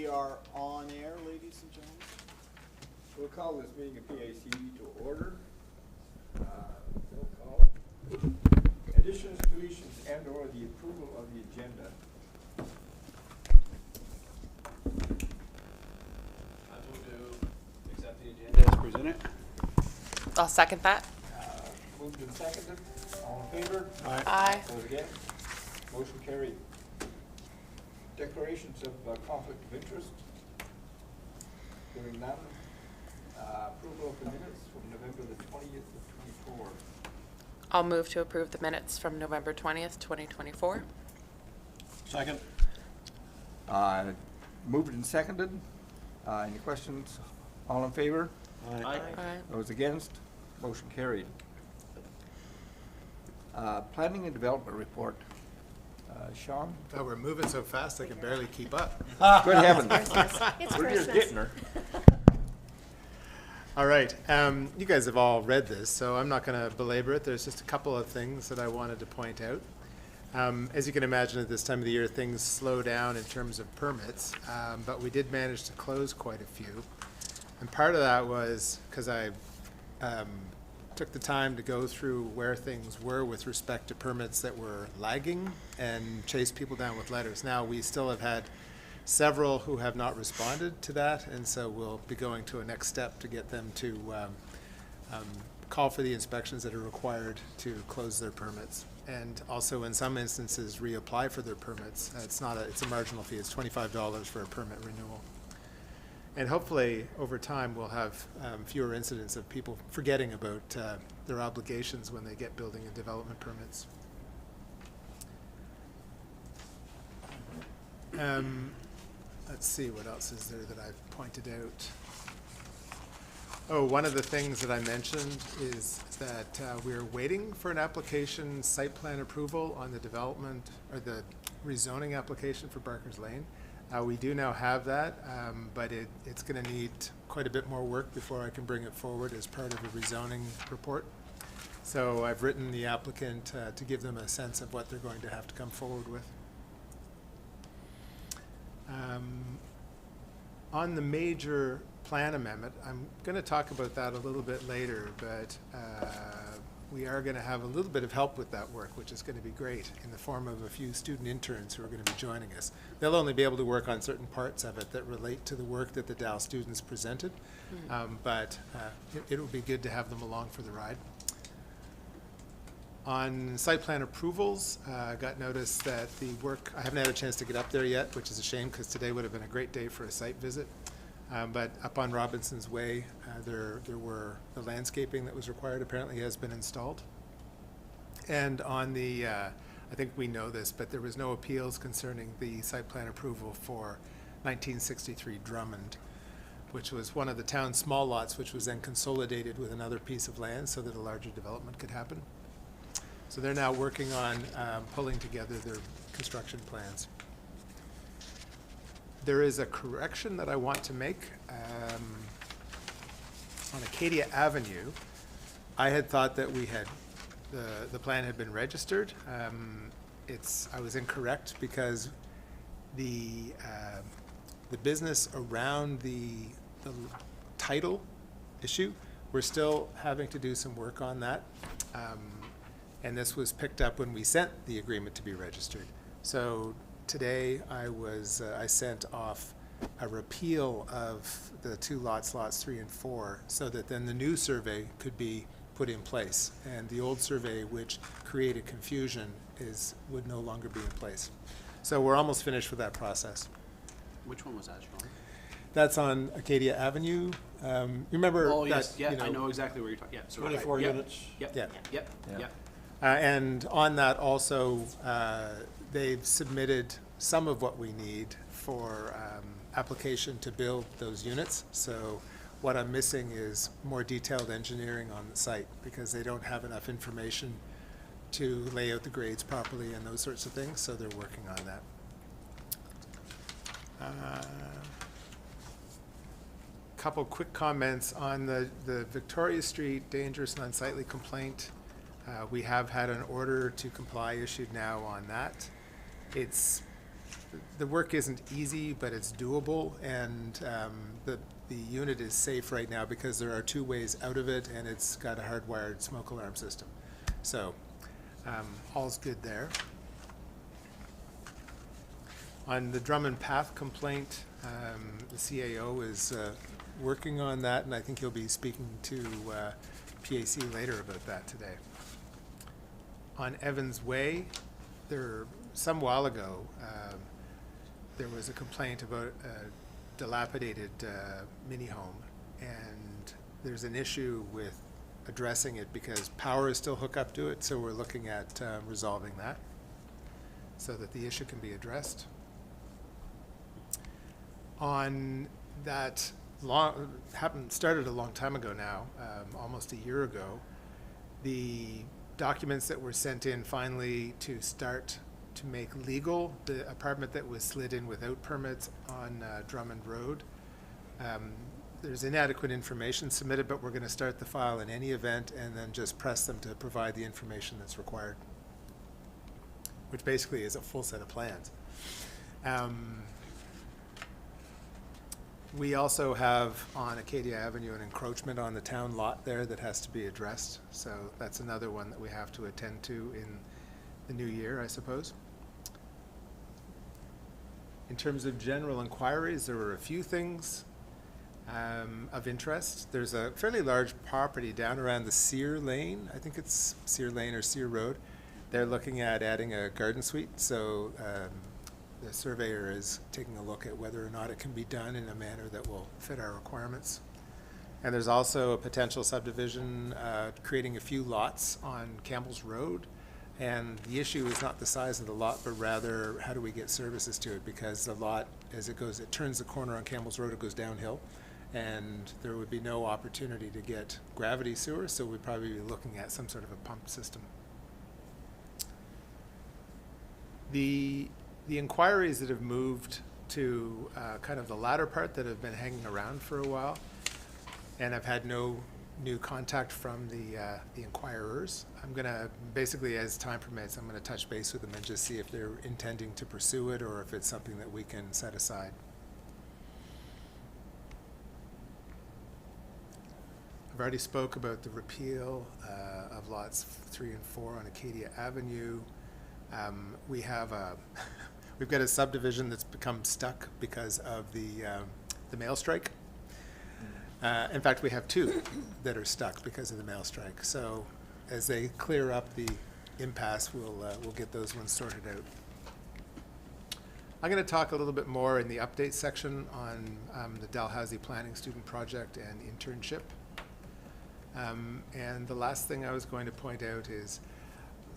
We are on air, ladies and gentlemen. We'll call this meeting of PAC to order. Roll call. Additions, deletions, and/or the approval of the agenda. I move to accept the agenda as presented. I'll second that. Moved and seconded. All in favor? Aye. Vote again. Motion carried. Declarations of conflict of interest. Hearing none. Approval of the minutes from November the 20th of 24. I'll move to approve the minutes from November 20th, 2024. Second. Moved and seconded. Any questions? All in favor? Aye. Aye. Those against? Motion carried. Planning and Development Report. Sean? Oh, we're moving so fast I can barely keep up. Good heavens. It's We're just Christmas. getting her. All right, you guys have all read this, so I'm not going to belabor it. There's just a couple of things that I wanted to point out. As you can imagine, at this time of the year, things slow down in terms of permits, but we did manage to close quite a few. And part of that was because I took the time to go through where things were with respect to permits that were lagging and chase people down with letters. Now, we still have had several who have not responded to that, and so we'll be going to a next step to get them to call for the inspections that are required to close their permits, and also in some instances reapply for their permits. It's a marginal fee. It's $25 for a permit renewal. And hopefully, over time, we'll have fewer incidents of people forgetting about their obligations when they get building and development permits. Let's see, what else is there that I've pointed out? Oh, one of the things that I mentioned is that we're waiting for an application site plan approval on the development, or the rezoning application for Barker's Lane. We do now have that, but it's going to need quite a bit more work before I can bring it forward as part of a rezoning report. So I've written the applicant to give them a sense of what they're going to have to come forward with. On the major plan amendment, I'm going to talk about that a little bit later, but we are going to have a little bit of help with that work, which is going to be great, in the form of a few student interns who are going to be joining us. They'll only be able to work on certain parts of it that relate to the work that the Dow students presented, but it will be good to have them along for the ride. On site plan approvals, I got notice that the work, I haven't had a chance to get up there yet, which is a shame because today would have been a great day for a site visit. But up on Robinson's Way, the landscaping that was required apparently has been installed. And on the, I think we know this, but there was no appeals concerning the site plan approval for 1963 Drummond, which was one of the town's small lots, which was then consolidated with another piece of land so that a larger development could happen. So they're now working on pulling together their construction plans. There is a correction that I want to make. On Acadia Avenue, I had thought that we had, the plan had been registered. I was incorrect because the business around the title issue, we're still having to do some work on that. And this was picked up when we sent the agreement to be registered. So today I sent off a repeal of the two lots, lots 3 and 4, so that then the new survey could be put in place. And the old survey, which created confusion, would no longer be in place. So we're almost finished with that process. Which one was that, Sean? That's on Acadia Avenue. Remember? Oh, yes, that, yeah, you know, I know exactly where you're talking. Yeah, so 24 yep, units. Yep, Yeah. yep, Yeah. yep. And on that also, they've submitted some of what we need for application to build those units. So what I'm missing is more detailed engineering on the site because they don't have enough information to lay out the grades properly and those sorts of things. So they're working on that. Couple quick comments on the Victoria Street dangerous and unsightly complaint. We have had an order to comply issued now on that. It's the work isn't easy, but it's doable, and the unit is safe right now because there are 2 ways out of it, and it's got a hardwired smoke alarm system. So all's good there. On the Drummond Path complaint, the CAO is working on that, and I think he'll be speaking to PAC later about that today. On Evans Way, some while ago, there was a complaint about a dilapidated mini home, and there's an issue with addressing it because power is still hooked up to it, so we're looking at resolving that so that the issue can be addressed. On that started a long time ago now, almost a year ago, the documents that were sent in finally to start to make legal the apartment that was slid in without permits on Drummond Road. There's inadequate information submitted, but we're going to start the file in any event and then just press them to provide the information that's required, which basically is a full set of plans. We also have on Acadia Avenue an encroachment on the town lot there that has to be addressed. So that's another one that we have to attend to in the new year, I suppose. In terms of general inquiries, there were a few things of interest. There's a fairly large property down around the Sear Lane. I think it's Sear Lane or Sear Road. They're looking at adding a garden suite. So the surveyor is taking a look at whether or not it can be done in a manner that will fit our requirements. And there's also a potential subdivision creating a few lots on Campbell's Road. And the issue is not the size of the lot, but rather how do we get services to it? Because the lot, as it turns the corner on Campbell's Road, it goes downhill. And there would be no opportunity to get gravity sewer, so we'd probably be looking at some sort of a pump system. The inquiries that have moved to kind of the latter part that have been hanging around for a while, and I've had no new contact from the inquirers. I'm going to, basically as time permits, I'm going to touch base with them and just see if they're intending to pursue it or if it's something that we can set aside. I've already spoke about the repeal of lots 3 and 4 on Acadia Avenue. We've got a subdivision that's become stuck because of the mail strike. In fact, we have 2 that are stuck because of the mail strike. So as they clear up the impasse, we'll get those ones sorted out. I'm going to talk a little bit more in the update section on the Dalhousie Planning Student Project and internship. And the last thing I was going to point out is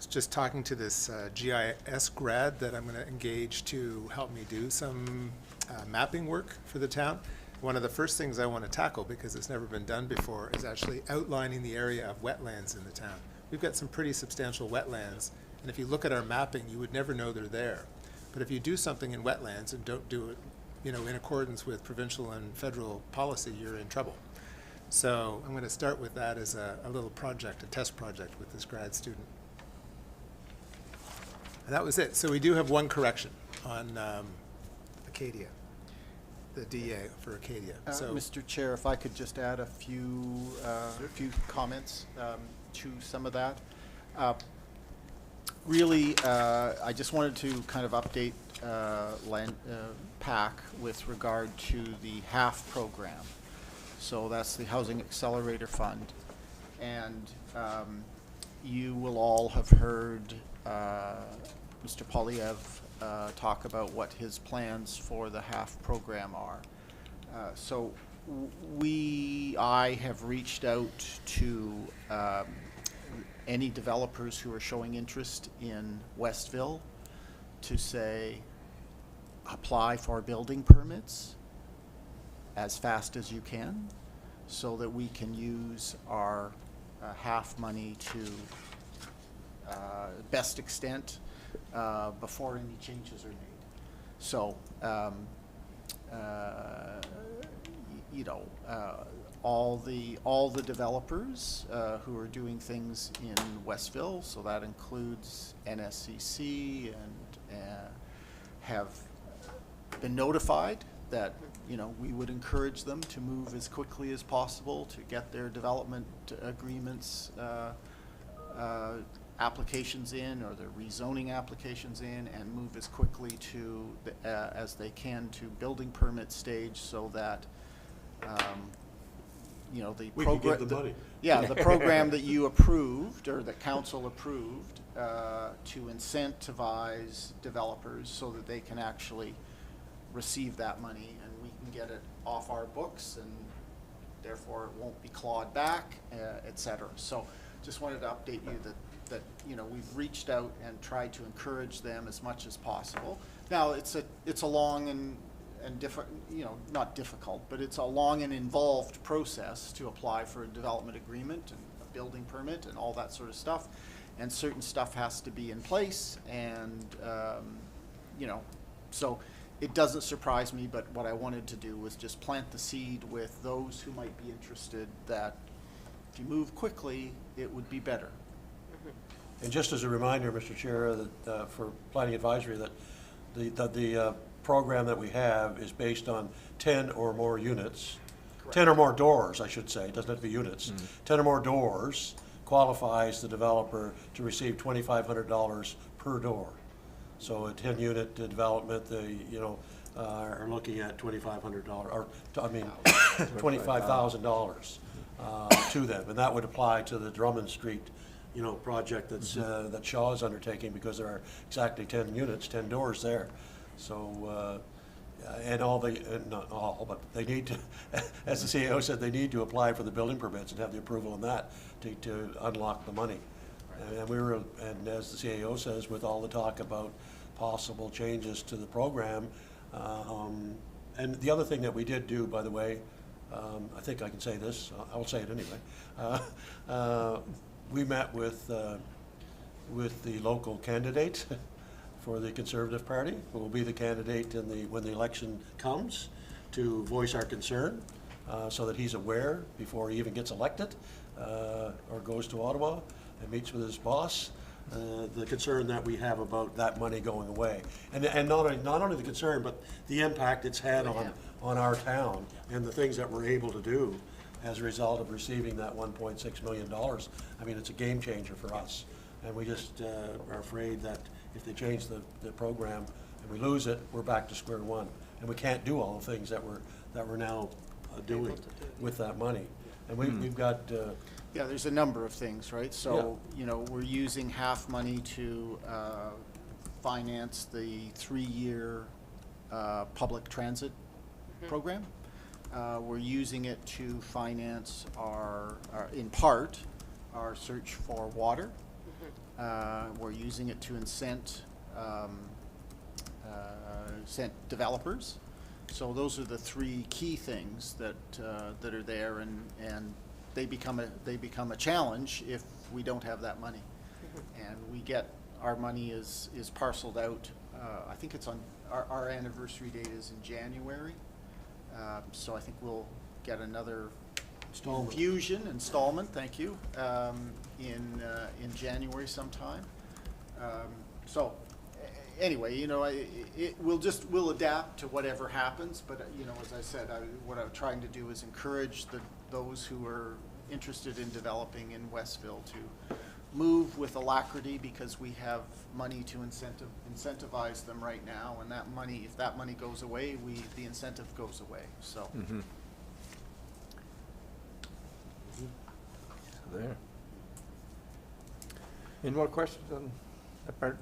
just talking to this GIS grad that I'm going to engage to help me do some mapping work for the town. One of the first things I want to tackle, because it's never been done before, is actually outlining the area of wetlands in the town. We've got some pretty substantial wetlands, and if you look at our mapping, you would never know they're there. But if you do something in wetlands and don't do it, in accordance with provincial and federal policy, you're in trouble. So I'm going to start with that as a little project, a test project with this grad student. And that was it. So we do have one correction on Acadia, the DA for Acadia. So, Mr. Chair, if I could just add a few comments to some of that. Really, I just wanted to kind of update PAC with regard to the HAF program. So that's the Housing Accelerator Fund. And you will all have heard Mr. Polyev talk about what his plans for the HAF program are. So I have reached out to any developers who are showing interest in Westville to say, apply for building permits as fast as you can so that we can use our HAF money to best extent before any changes are made. So, all the developers who are doing things in Westville, so that includes NSCC and have been notified that, you know, we would encourage them to move as quickly as possible to get their development agreements, applications in, or their rezoning applications in, and move as quickly to, as they can to building permit stage, so that, you know, the We can give program. the money. Yeah, the program that you approved, or that council approved, to incentivize developers so that they can actually receive that money, and we can get it off our books, and therefore it won't be clawed back, et cetera. So just wanted to update you that, you know, we've reached out and tried to encourage them as much as possible. Now, it's a long and you know, not difficult, but it's a long and involved process to apply for a development agreement and a building permit and all that sort of stuff. And certain stuff has to be in place, and, you know, so it doesn't surprise me, but what I wanted to do was just plant the seed with those who might be interested, that if you move quickly, it would be better. And just as a reminder, Mr. Chair, that for Planning Advisory, that the program that we have is based on 10 or more units, 10 or more doors, I should say, it doesn't have to be units. 10 or more doors qualifies the developer to receive $2,500 per door. So a 10-unit development, they, you know, are looking at $2,500, or, I mean, $25,000 to them. And that would apply to the Drummond Street, you know, project that's, that Shaw is undertaking, because there are exactly 10 units, 10 doors there. So, and all the, not all, but they need to, as the CEO said, they need to apply for the building permits and have the approval on that to unlock the money. And we were, and as the CAO says, with all the talk about possible changes to the program, and the other thing that we did do, by the way, I think I can say this, I will say it anyway. We met with the local candidate for the Conservative Party, who will be the candidate in when the election comes, to voice our concern, so that he's aware before he even gets elected, or goes to Ottawa and meets with his boss, the concern that we have about that money going away. And not only the concern, but the impact it's had on our town, and the things that we're able to do as a result of receiving that $1.6 million. I mean, it's a game changer for us. And we just are afraid that if they change the program and we lose it, we're back to square one. And we can't do all the things that we're now doing with that money. And we've got... Yeah, there's a number of things, right? So, you know, we're using half money to finance the 3-year public transit program. We're using it to finance in part, our search for water. We're using it to incent developers. So those are the 3 key things that are there, and they become a challenge if we don't have that money. And we get, our money is parceled out, I think it's on, our anniversary date is in January. So I think we'll get another installment, thank you, in January sometime. So anyway, you know, we'll adapt to whatever happens, but, you know, as I said, what I'm trying to do is encourage those who are interested in developing in Westville to move with alacrity, because we have money to incentivize them right now, and that money, if that money goes away, the incentive goes away, so. There. Any more questions on that part?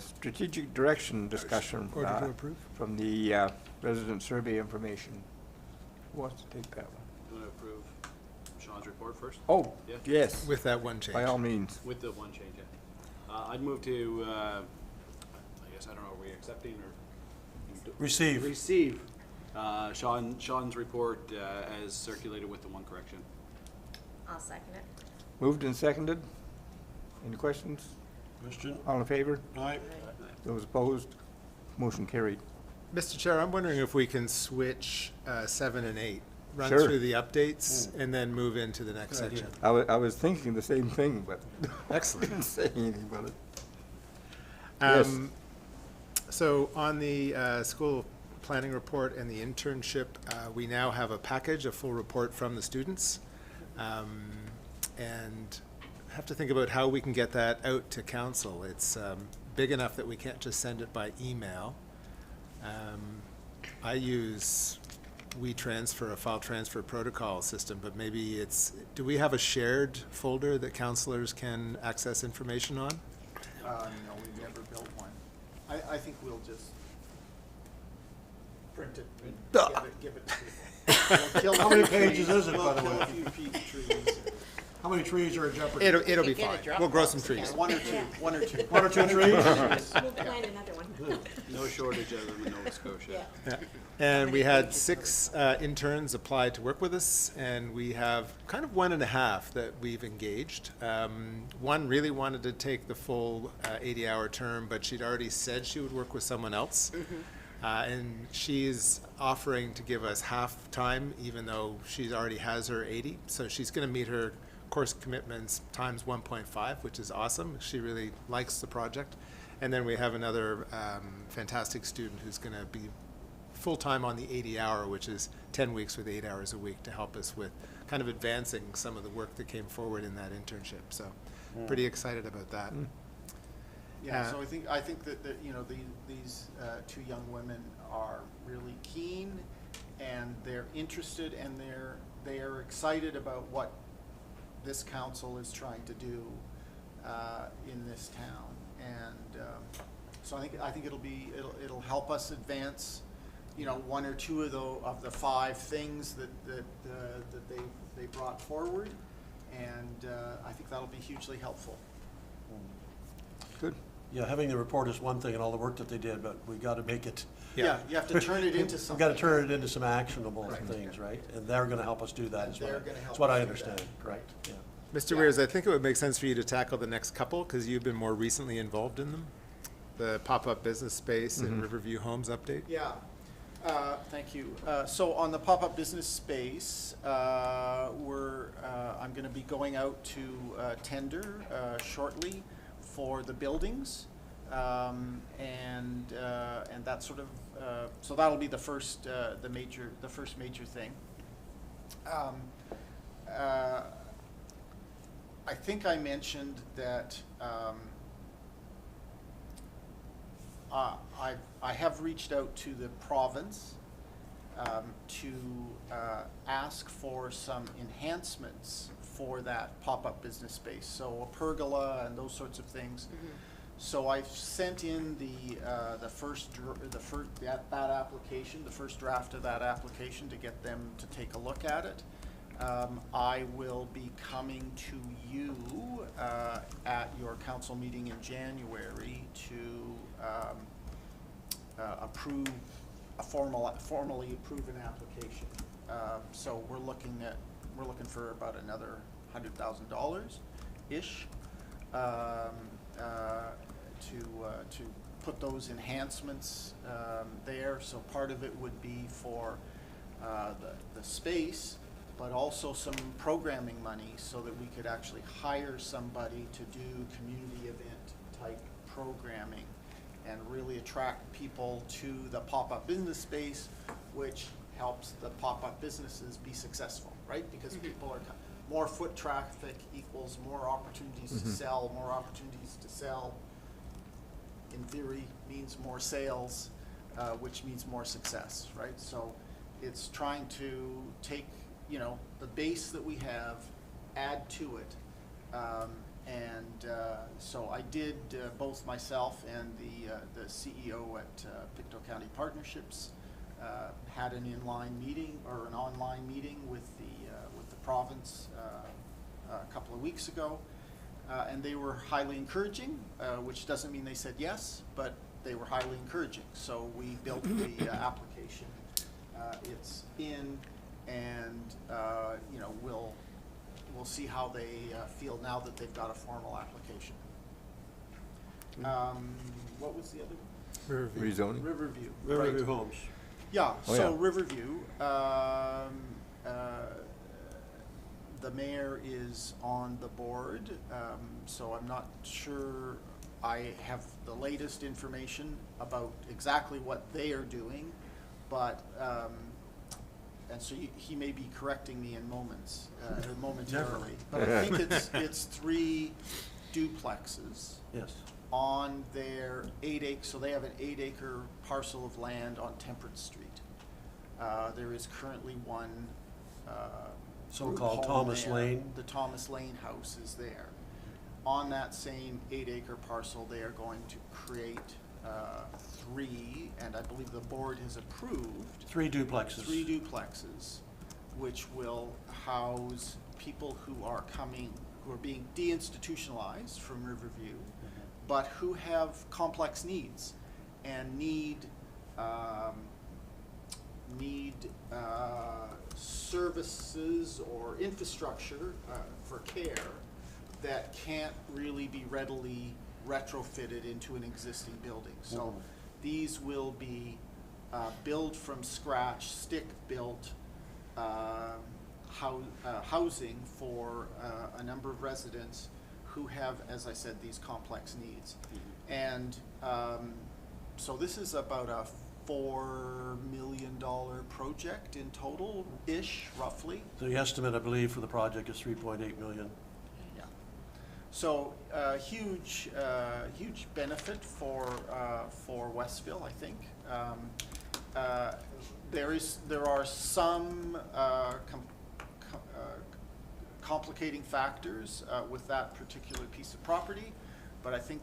Strategic direction discussion. Order to approve. From the resident survey information. Who wants to take that one? You want to approve Sean's report first? Oh, Yeah. yes, With that one change. by all means. With the one change, yeah. I'd move to, I guess, I don't know, are we accepting or? Receive. Receive. Sean's report as circulated with the one correction. I'll second it. Moved and seconded. Any questions? Question? All in favor? Aye. Those opposed? Motion carried. Mr. Chair, I'm wondering if we can switch 7 and 8, run Sure. through the updates, and then move into the next Good idea. section. I was thinking the same thing, but Excellent. didn't say anything about it. Um, So on the school planning report and the internship, we now have a package, a full report from the students. And have to think about how we can get that out to council. It's big enough that we can't just send it by email. I use WeTransfer, a file transfer protocol system, but maybe it's, do we have a shared folder that counselors can access information on? No, we never built one. I think we'll just print it and give it to people. We'll kill How a many few pages trees. is it, by the We'll way? kill a few trees. How many trees are in jeopardy? It'll be Get a fine. Dropbox We'll grow some account. trees. One or two, one or two. One or two trees? We'll plan another one. No shortage of them in Nova Scotia. Yeah. And we had 6 interns apply to work with us, and we have kind of 1.5 that we've engaged. One really wanted to take the full 80-hour term, but she'd already said she would work with someone else. And she's offering to give us half time, even though she already has her 80. So she's going to meet her course commitments times 1.5, which is awesome. She really likes the project. And then we have another fantastic student who's going to be full-time on the 80-hour, which is 10 weeks with 8 hours a week, to help us with kind of advancing some of the work that came forward in that internship. So pretty excited about that. Yeah, so I think that you know, these 2 young women are really keen, and they're interested, and they are excited about what this council is trying to do in this town. And so I think it'll help us advance, you know, 1 or 2 of the 5 things that they brought forward, and I think that'll be hugely helpful. Good. Yeah, having the report is one thing and all the work that they did, but we got to make it. Yeah, you have to turn it into We've something. got to turn it into some actionable things, right? And they're going to help us do that as well. They're gonna help That's what us I do understand, that. correct? Yeah. Mr. Yeah. Weirs, I think it would make sense for you to tackle the next couple, because you've been more recently involved in them. The pop-up business space and Riverview Homes update. Yeah, thank you. So on the pop-up business space, I'm gonna be going out to tender shortly for the buildings. And that sort of, so that'll be the first, the first major thing. I think I mentioned that, I have reached out to the province to ask for some enhancements for that pop-up business space, so a pergola and those sorts of things. So I've sent in that application, the first draft of that application, to get them to take a look at it. I will be coming to you at your council meeting in January to formally approve an application. So we're looking for about another $100,000-ish to put those enhancements there. So part of it would be for the space, but also some programming money so that we could actually hire somebody to do community event type programming and really attract people to the pop-up business space, which helps the pop-up businesses be successful, right? Because people are, more foot traffic equals more opportunities to sell, more opportunities to sell, in theory, means more sales, which means more success, right? So it's trying to take, you know, the base that we have, add to it. So I did, both myself and the CEO at Pictou County Partnerships had an online meeting with the province a couple of weeks ago, and they were highly encouraging, which doesn't mean they said yes, but they were highly encouraging. So we built the application. It's in, and you know, we'll see how they feel now that they've got a formal application. What was the other one? Riverview. Rezoning. Riverview. Riverview Right. Homes. Yeah, Oh, so yeah. Riverview, the mayor is on the board, so I'm not sure I have the latest information about exactly what they are doing, but, and so he may be correcting me in moments, momentarily. But I think it's 3 duplexes Yes. on their 8-acre, so they have an 8-acre parcel of land on Temperance Street. There is currently one, group So-called home Thomas there. Lane. The Thomas Lane house is there. On that same 8-acre parcel, they are going to create 3, and I believe the board has approved 3 duplexes. 3 duplexes, which will house people who are being deinstitutionalized from Riverview, but who have complex needs and need services or infrastructure for care that can't really be readily retrofitted into an existing building. So these will be built from scratch, stick-built housing for a number of residents who have, as I said, these complex needs. And so this is about a $4 million project in total-ish, roughly. The estimate, I believe, for the project is 3.8 million. Yeah. So, huge benefit for Westville, I think. There are some complicating factors with that particular piece of property, but I think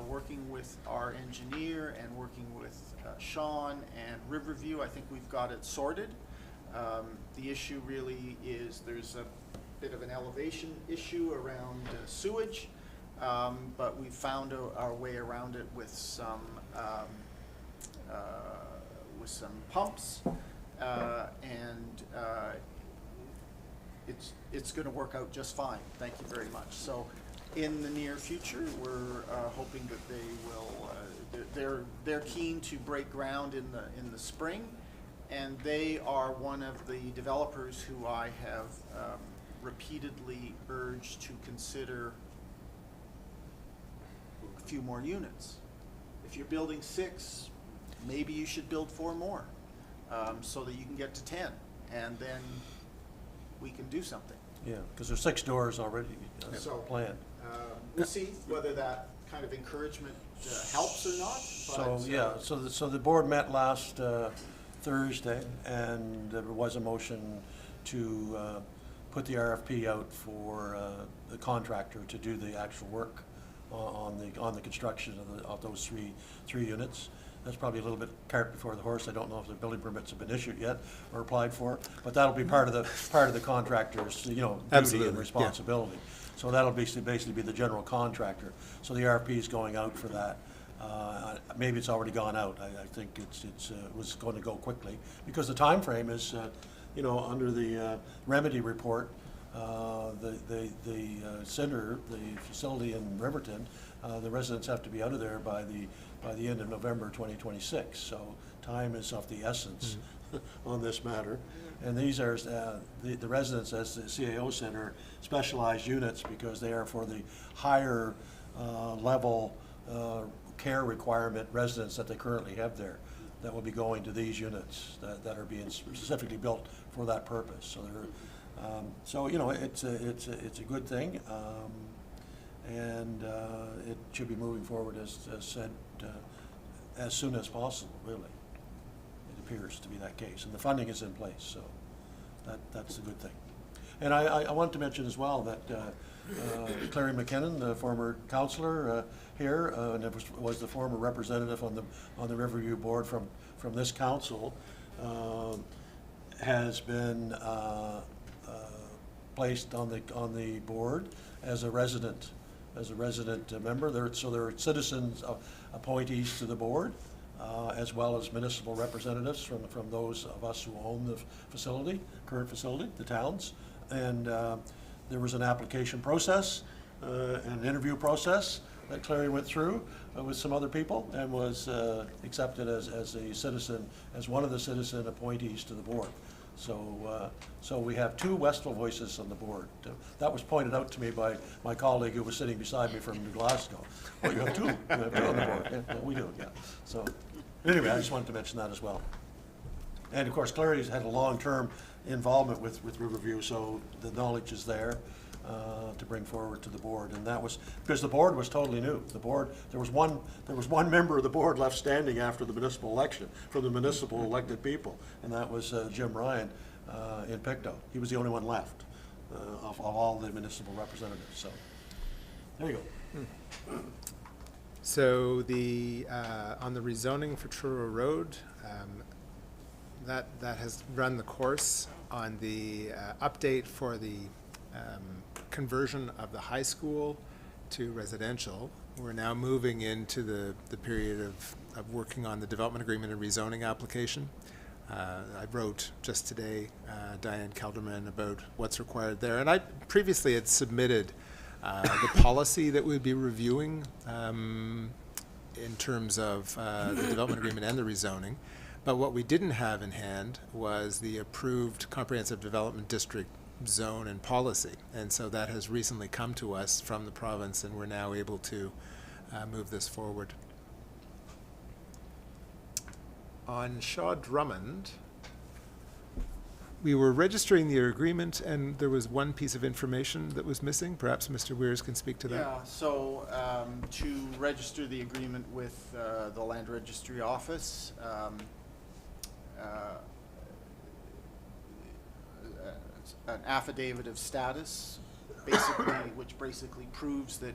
working with our engineer and working with Sean and Riverview, I think we've got it sorted. The issue really is there's a bit of an elevation issue around sewage, but we found our way around it with some pumps, and it's going to work out just fine. Thank you very much. So, in the near future, we're hoping that they will. They're keen to break ground in the spring, and they are one of the developers who I have repeatedly urged to consider a few more units. If you're building 6, maybe you should build 4 more, so that you can get to 10, and then we can do something. Yeah, because there's 6 doors already So, planned. We'll see whether that kind of encouragement helps or not. So, but, yeah, so the board met last Thursday, and there was a motion to put the RFP out for the contractor to do the actual work on the construction of those three units. That's probably a little bit cart before the horse. I don't know if the building permits have been issued yet or applied for, but that'll be part of the contractor's, duty Absolutely, and yeah. responsibility. So that'll basically be the general contractor. So the RFP is going out for that. Maybe it's already gone out. I think it was going to go quickly because the time frame is, under the remedy report, the center, the facility in Riverton, the residents have to be out of there by the end of November 2026. So time is of the essence on this matter. And these are, the residents, as the CAO Center, specialized units because they are for the higher level care requirement residents that they currently have there that will be going to these units that are being specifically built for that purpose. So they're, it's a good thing, and it should be moving forward as said as soon as possible. Really, it appears to be that case, and the funding is in place, so that's a good thing. And I want to mention as well that Clary McKinnon, the former councillor here, and was the former representative on the Riverview board from this council, has been placed on the board as a resident member. They're citizens appointees to the board, as well as municipal representatives from those of us who own the current facility, the towns. And there was an application process, an interview process that Clary went through with some other people and was accepted as a citizen, as one of the citizen appointees to the board. So we have two Westville voices on the board. That was pointed out to me by my colleague who was sitting beside me from New Glasgow. Well, you have two on the board. Yeah, we do, yeah. So, anyway, I just wanted to mention that as well. And of course, Clary's had a long-term involvement with Riverview, so the knowledge is there to bring forward to the board. And that was, because the board was totally new. The board, there was one member of the board left standing after the municipal election, from the municipal elected people, and that was Jim Ryan in Pictou. He was the only one left of all the municipal representatives, so, there you go. So the, on the rezoning for Truro Road, that has run the course. On the update for the conversion of the high school to residential, we're now moving into the period of working on the development agreement and rezoning application. I wrote just today, Diane Kelderman, about what's required there. And I previously had submitted the policy that we'd be reviewing in terms of the development agreement and the rezoning. But what we didn't have in hand was the approved comprehensive development district zone and policy. And so that has recently come to us from the province, and we're now able to move this forward. On Shaw Drummond, we were registering the agreement, and there was one piece of information that was missing. Perhaps Mr. Weirs can speak to that. Yeah, so to register the agreement with the Land Registry Office, an affidavit of status, basically, which basically proves that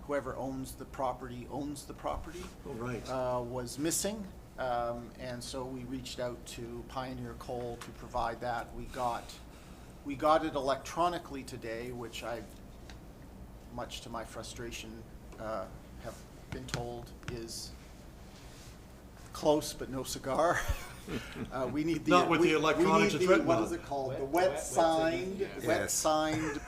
whoever owns the property, Oh, right. was missing. And so we reached out to Pioneer Coal to provide that. We got it electronically today, which I, much to my frustration, have been told is close but no cigar. We need the Not with the electronics we it's need the, written what on. is it called? The Wet wet signed, signed, yeah. wet Yes. signed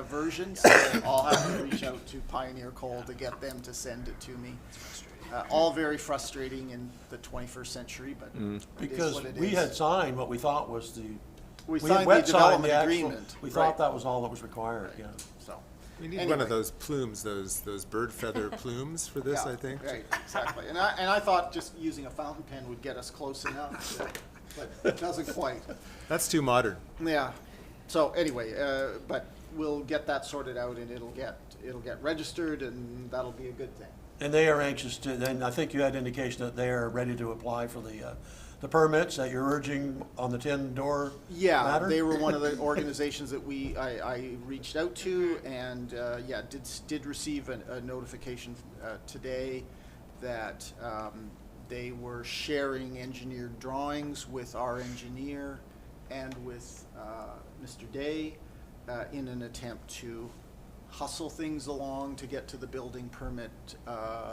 version. So I'll have to reach out to Pioneer Coal to get them to send it to me. All very frustrating in the 21st century, but it is Because what it we is. had signed what we thought was the. We had signed the wet signed development actual- agreement. We right. thought that was all that was required, yeah. So. We need one Anyway. of those plumes, those bird feather plumes for this, Yeah, I think. Right, exactly. And I thought just using a fountain pen would get us close enough, but it doesn't quite. That's too modern. Yeah. So anyway, but we'll get that sorted out, and it'll get registered, and that'll be a good thing. And they are anxious to, and I think you had indication that they are ready to apply for the permits that you're urging on the 10-door Yeah, matter? they were one of the organizations that I reached out to, and did receive a notification today that they were sharing engineered drawings with our engineer and with Mr. Day in an attempt to hustle things along to get to the building permit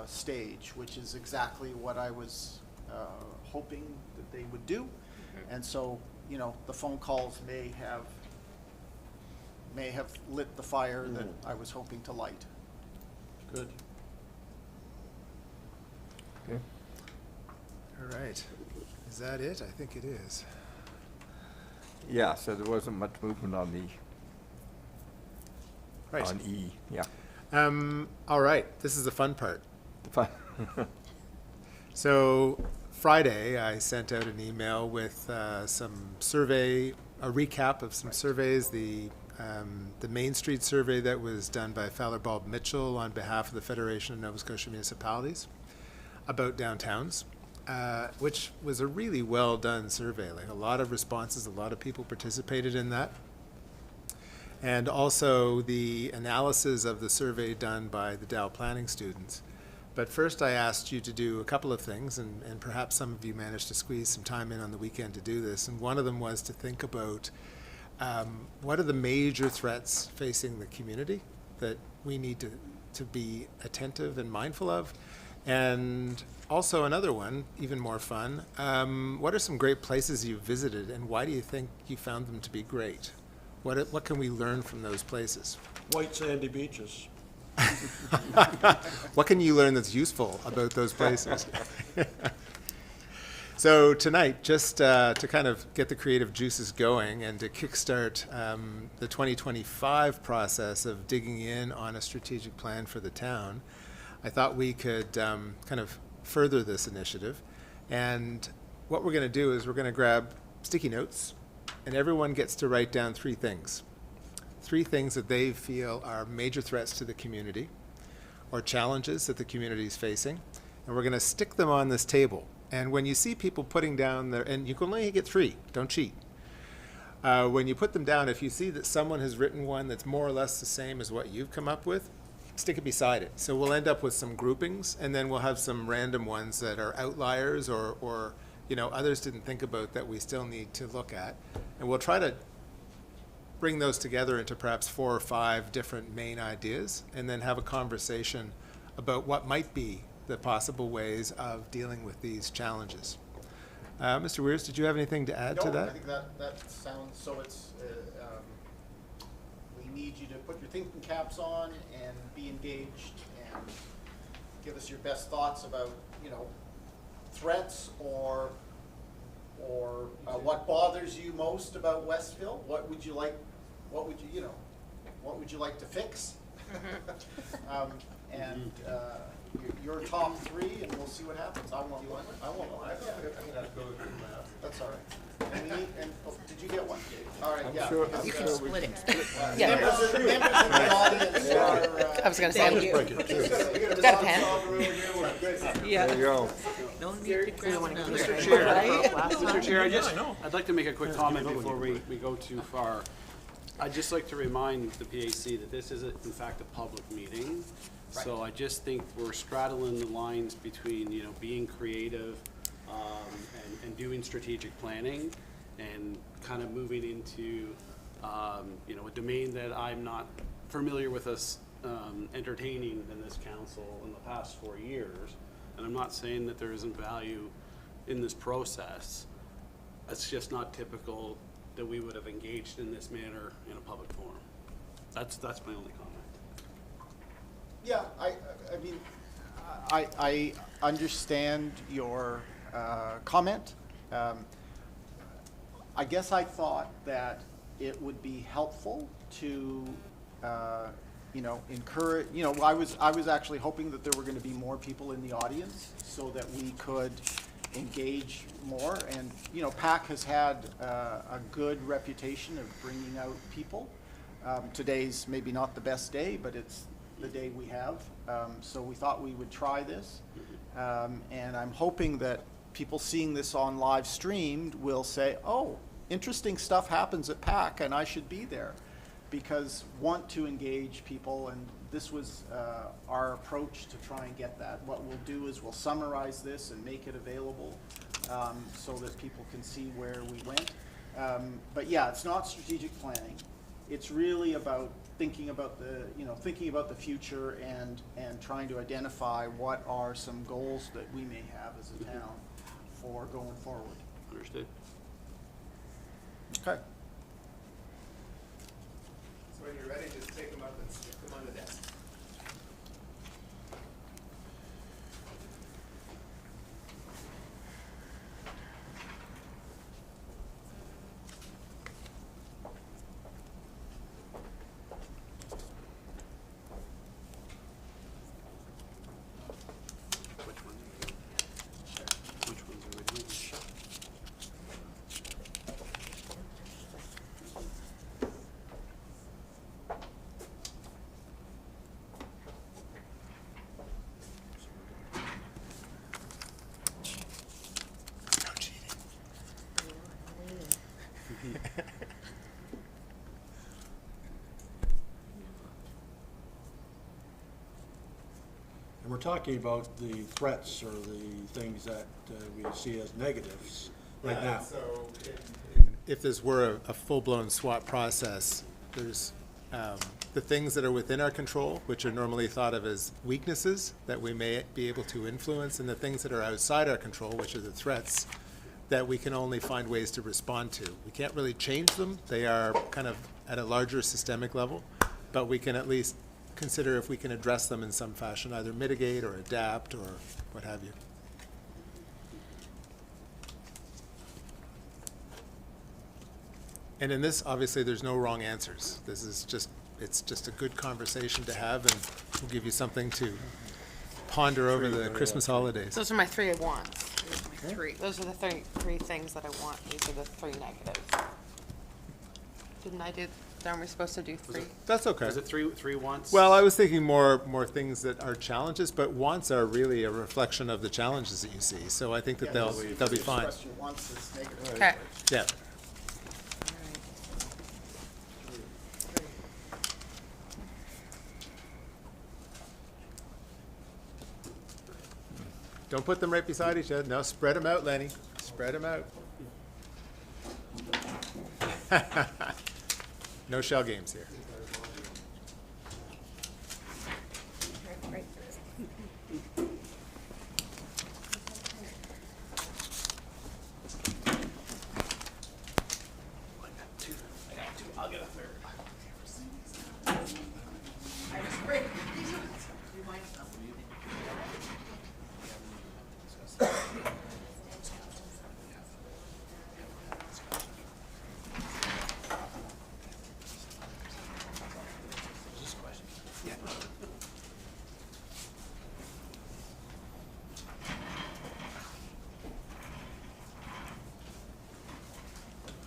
stage, which is exactly what I was hoping that they would do. And so, you know, the phone calls may have lit the fire that I was hoping to light. Good. Okay. All right. Is that it? I think it is. Yeah, so there wasn't much movement on Right. on E, yeah. All right. This is the fun part. Fine. So Friday, I sent out an email with some survey, a recap of some surveys, the Main Street survey that was done by Fowler Bulb Mitchell on behalf of the Federation of Nova Scotia Municipalities about downtowns, which was a really well done survey. Like a lot of responses, a lot of people participated in that. And also the analysis of the survey done by the Dow planning students. But first I asked you to do a couple of things, and perhaps some of you managed to squeeze some time in on the weekend to do this. And one of them was to think about what are the major threats facing the community that we need to be attentive and mindful of. And also another one, even more fun, what are some great places you've visited, and why do you think you found them to be great? What can we learn from those places? White sandy beaches. What can you learn that's useful about those places? So tonight, just to kind of get the creative juices going and to kickstart the 2025 process of digging in on a strategic plan for the town, I thought we could kind of further this initiative. And what we're going to do is we're going to grab sticky notes, and everyone gets to write down three things that they feel are major threats to the community or challenges that the community is facing. And we're going to stick them on this table. And when you see people putting down their, and you can only get three, don't cheat. When you put them down, if you see that someone has written one that's more or less the same as what you've come up with, stick it beside it. So we'll end up with some groupings, and then we'll have some random ones that are outliers or others didn't think about that we still need to look at. And we'll try to bring those together into perhaps 4 or 5 different main ideas, and then have a conversation about what might be the possible ways of dealing with these challenges. Mr. Weirs, did you have anything to add to that? I think that sounds, so it's, we need you to put your thinking caps on and be engaged and give us your best thoughts about, threats or what bothers you most about Westville. What would you like to fix? And your top 3, and we'll see what happens. I want one. That's all right. Did you get one? All right, yeah. You can split it. Members Yeah. of the audience are. I was going to say, I'll just break it too. got a pen? There you go. No need to grab another. Mr. Chair, Mr. Chair, I'd like to make a quick comment before we go too far. I'd just like to remind the PAC that this is, in fact, a public meeting. So I just think we're straddling the lines between, being creative and doing strategic planning and kind of moving into, a domain that I'm not familiar with us entertaining in this council in the past 4 years. And I'm not saying that there isn't value in this process. It's just not typical that we would have engaged in this manner in a public forum. That's my only comment. Yeah, I mean, I understand your comment. I guess I thought that it would be helpful to, encourage, I was actually hoping that there were going to be more people in the audience so that we could engage more. And, PAC has had a good reputation of bringing out people. Today's maybe not the best day, but it's the day we have. So we thought we would try this. And I'm hoping that people seeing this on live streamed will say, oh, interesting stuff happens at PAC and I should be there, because want to engage people, and this was our approach to try and get that. What we'll do is we'll summarize this and make it available so that people can see where we went. But yeah, it's not strategic planning. It's really about thinking about the future and trying to identify what are some goals that we may have as a town for going forward. Understood. Okay. So when you're ready, just take them up and stick them on the desk. Which ones are we doing? And we're talking about the threats or the things that we see as negatives right now. So if this were a full-blown SWOT process, there's the things that are within our control, which are normally thought of as weaknesses that we may be able to influence, and the things that are outside our control, which are the threats that we can only find ways to respond to. We can't really change them. They are kind of at a larger systemic level, but we can at least consider if we can address them in some fashion, either mitigate or adapt or what have you. And in this, obviously, there's no wrong answers. This is just, it's just a good conversation to have, and we'll give you something to ponder over the Christmas holidays. Those are my three wants. Those are my three. Those are the three things that I want. These are the three negatives. Didn't I do, aren't we supposed to do three? That's okay. Is it three wants? Well, I was thinking more things that are challenges, but wants are really a reflection of the challenges that you see. So I think that they'll be fine. Express your wants as negative. Okay. Yeah. Don't put them right beside each other. No, spread them out, Lenny. Spread them out. No shell games here.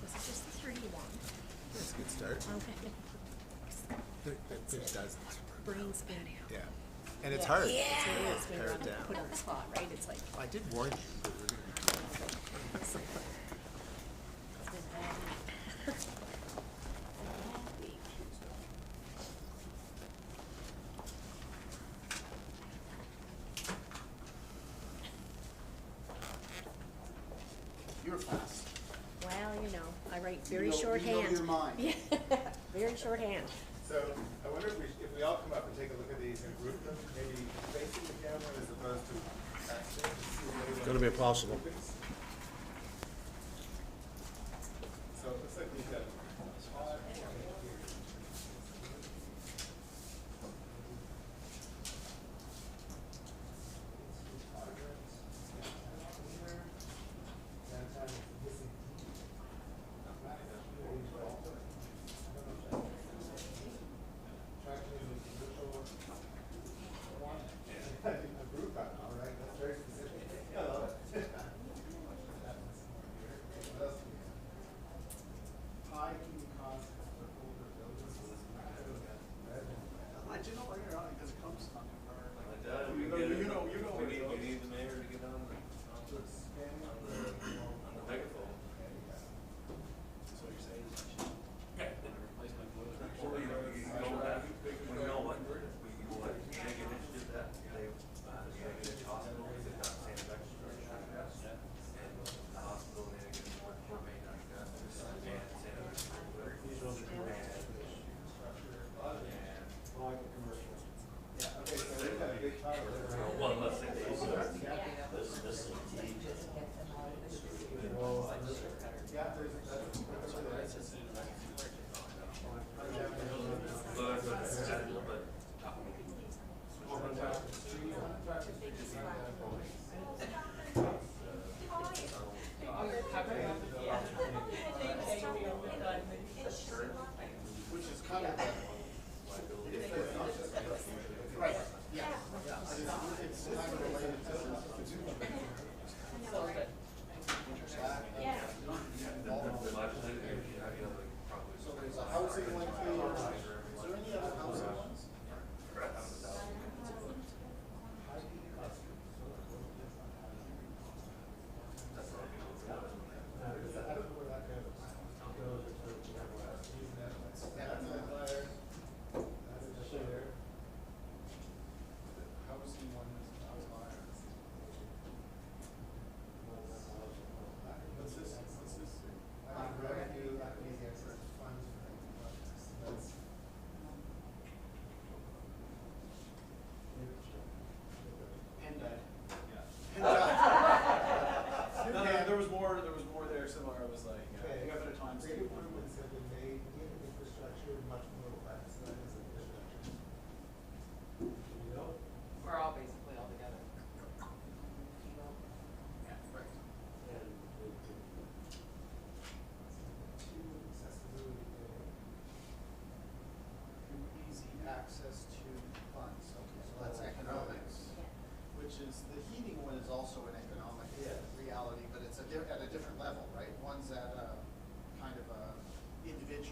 This is just the 3 you want. That's a good start. Okay. There's dozens. Brain spinning. Yeah. And it's hard. It is when Pare you're it down. put on the spot, right? It's like, I did warn you. it's like, it's been a bad week. Bad week. You're fast. Well, you know, I write You very know- shorthand. you know your mind. Yeah, very shorthand. So I wonder if we all come up and take a look at these and group them, maybe facing the camera as opposed to backstage. It's gonna be impossible. So it looks like we've got Todd here.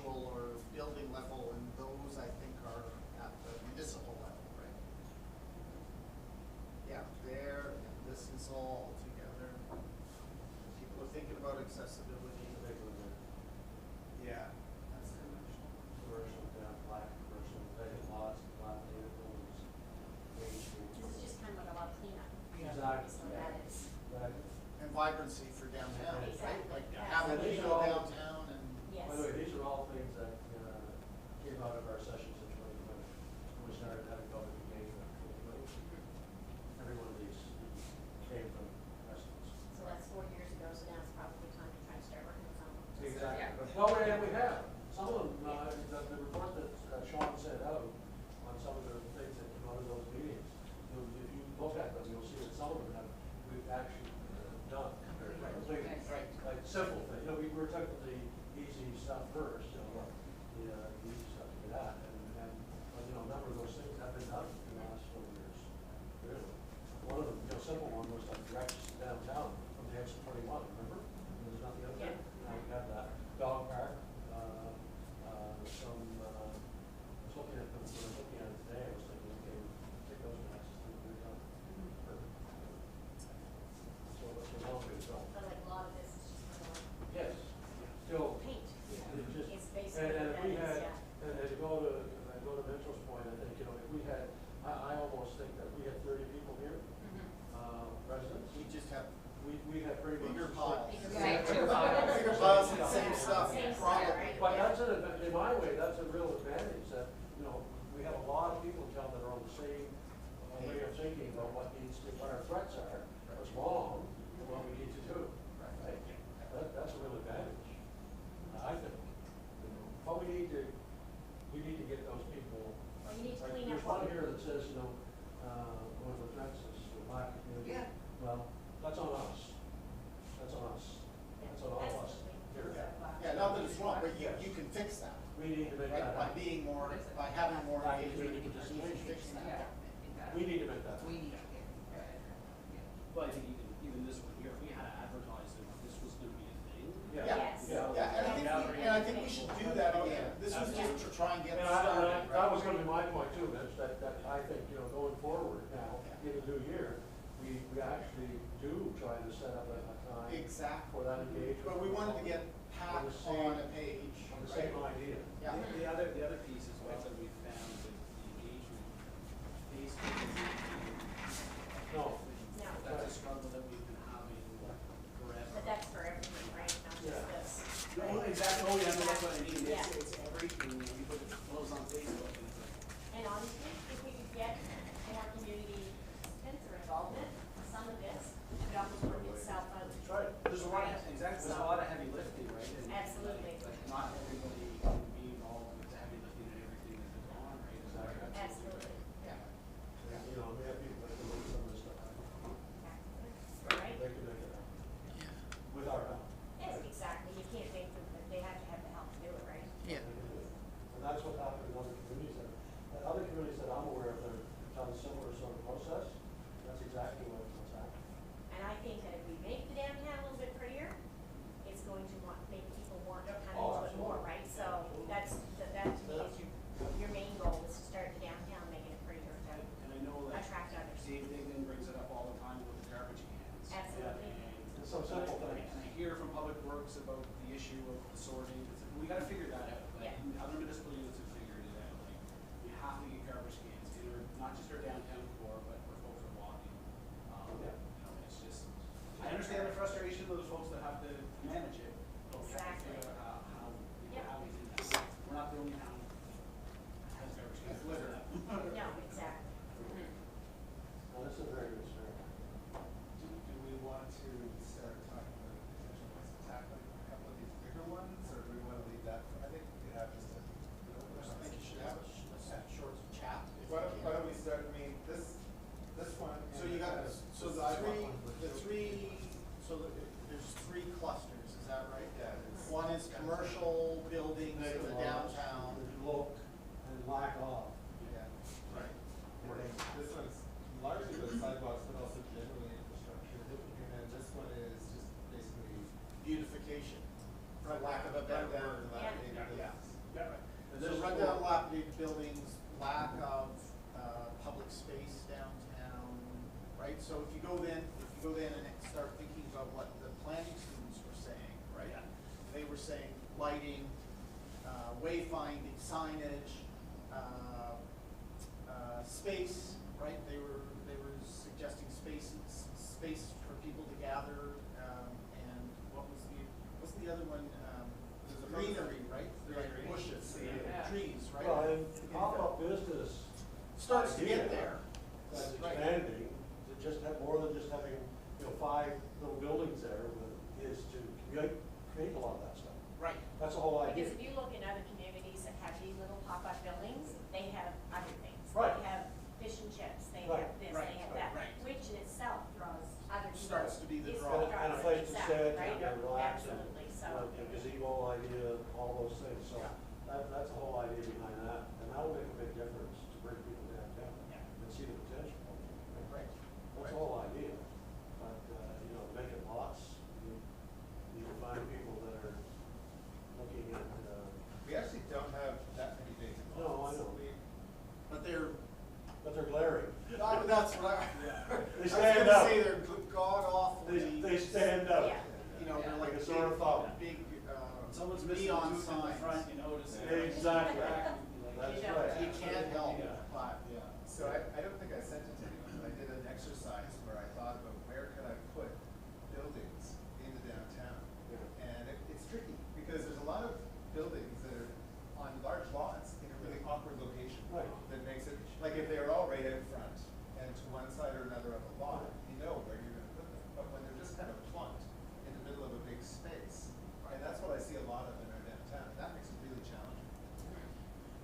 individual or building level, and those, I think, are at the municipal level, right? Yeah, there, and this is all together. People are thinking about accessibility. Yeah, that's commercial. Commercial, down black, commercial, vacant lots, dilapidated buildings, Main Street. This is just kind of like a lot of cleanup. Exactly. So that is, Right. And vibrancy for downtown, right? Exactly. Like Yeah. having And these people are all- downtown and. yes. By the way, these are all things that came out of our sessions in 2020, when we started having public engagement in 2020. Every one of these came from residents. So that's 4 years ago, so now it's probably time to try to start working on some of them. Exactly. Yeah. But, well, and we have, some of them, the report that Sean sent out on some of the things that came out of those meetings, if you look at them, you'll see that some of them have, we've actually done. Completely. Right. Like simple things, we were taking the easy stuff first, the easy stuff to get at, and, a number of those things have been done in the last 4 years, really. One of them, simple one was like directions to downtown from the exit 21, remember? There's nothing up there. Yeah. Now we have that, dog park, I was looking at them, when I was looking at it today, I was thinking, okay, take those guys, they're done. Perfect. So it's a long way to go. But like a lot of this is just kind of like Yes, still. paint. It's just- It's basically And if what we that is, had, yeah. and to go to Mitchell's point, I think, if we had, I almost think that we had 30 people here, residents. We just have We had pretty much. bigger the piles. same- Same two Bigger piles and same stuff, Same stuff, probably. right? But that's in my way, that's a real advantage that, we have a lot of people in town that are on the same way of thinking about what what our threats are, what's wrong, and what we need to do, right? That's a real advantage, I think. But we need to get those people. Well, you need to Like, clean there's up one what. here that says, one of the threats is the black community. Yeah. Well, that's on us. That's on us. That's on all of us here. Yeah, not that it's wrong, but you can fix that, We need to make right? that By happen. being more, by having more By engagement, community you can participation. fix that. We need to make that happen. But I think even this one here, if we had to advertise that this was gonna be a thing. Yeah, Yes. yeah, and I think we should do that again. This was just to try and get And started, that right? was gonna be my point too, Mitch, that I think, going forward now, in the new year, we actually do try to set up a time Exactly. for that engagement. But we wanted to get On PAC the same- on a page, On the right? same idea. Yeah. The other piece is what that we found with the engagement, Facebook No, No, that's a struggle that we've been having forever. but that's for everything, right? Not Yeah. just this. No, exactly, oh yeah, no, that's what I mean, Yeah. it's everything, you put it close on Facebook and it's like, And honestly, if we could get more community participants or involvement, some of this could almost work itself out. that's right. there's a lot of, exactly, there's a lot of heavy lifting, right? And Absolutely. like, not everybody can be involved with the heavy lifting and everything that goes on, right? Exactly. Absolutely. Yeah. We have people that can make some of this stuff happen. Right? They can make it happen. With our help. Yes, exactly. You can't make them, but they have to have the help to do it, right? Yeah. And that's what happened in other communities that I'm aware of that have done a similar sort of process. That's exactly what's happened. And I think that if we make the downtown a little bit prettier, it's going to make people want to come Oh, into it more, absolutely. right? So that to me is your main goal is to start the downtown, making it prettier to And I know that attract others. Dave Dignan brings it up all the time with the garbage cans. Absolutely. And It's so simple and things. I hear from Public Works about the issue of the sorting, we gotta figure that out. Like, Yeah. other municipal units have figured it out, like, we have to get garbage cans, either, not just our downtown core, but for folks who are walking. Yeah. It's just, I understand the frustration of those folks that have to manage it, but we have to Exactly. figure out how Yeah. we do that. We're not the only town that has garbage cans. Litter. No, exactly. Now, this is a very good story. Do we want to start talking about potential ways of tackling a couple of these bigger ones, or do we want to leave that? I think we could have just a. I think you should have a short chat. if Why you don't can. we start, I mean, this one. So and you got, the so sidewalk one the was- three, so there's three clusters, is that right? Yeah, it's- One is commercial buildings in the downtown. Look and lack of. Yeah. Right. And then this one's largely the sidewalks, but also generally infrastructure. And then this one is just basically. Beautification, for lack of a better word. Dilapidated Yeah. buildings. lack of public space downtown, right? So if you go then and start thinking about what the planning students were saying, right? They were saying lighting, wayfinding, signage, space, right? They were suggesting space for people to gather, and what's the other one? Greenery, right? Like bushes, trees, right? Well, and pop-up business. Starts to get idea there. That's Right. expanding, to just have more than just having, 5 little buildings there is to create a lot of that stuff. Right. That's the whole idea. Because if you look in other communities that have these little pop-up buildings, they have other things. Right. They have fish and chips, they Right. have this, Right. they have that, Right. which in itself draws other people. Starts to be the Is- draw. And a draws place to exactly, sit right? and relax and, Absolutely, so. the gazebo idea, all those things, so that's the whole idea behind that. And that will make a big difference to bring people downtown and see the potential. Right. That's the whole idea. But, to make it lots, you can find people that are looking at, We actually don't have that many vacant No, I lots. know. But they're, but they're glaring. that's what I They was stand gonna out. say they're god awfully, They stand out. Yeah. you know, they're like Like a sore thumb. big, Someone's neon missing a tooth in the signs. front, you notice it. Exactly. That's You don't. right. You can't help but, So I don't think I sent it to anyone, but I did an exercise where I thought about where could I put buildings in the downtown? And it's tricky, because there's a lot of buildings that are on large lots in a really awkward location. Right. That makes it, like if they were all right out front, and to one side or another of the lot, you know where you're gonna put them. But when they're just kind of plunked in the middle of a big space, and that's what I see a lot of in our downtown, that makes it really challenging.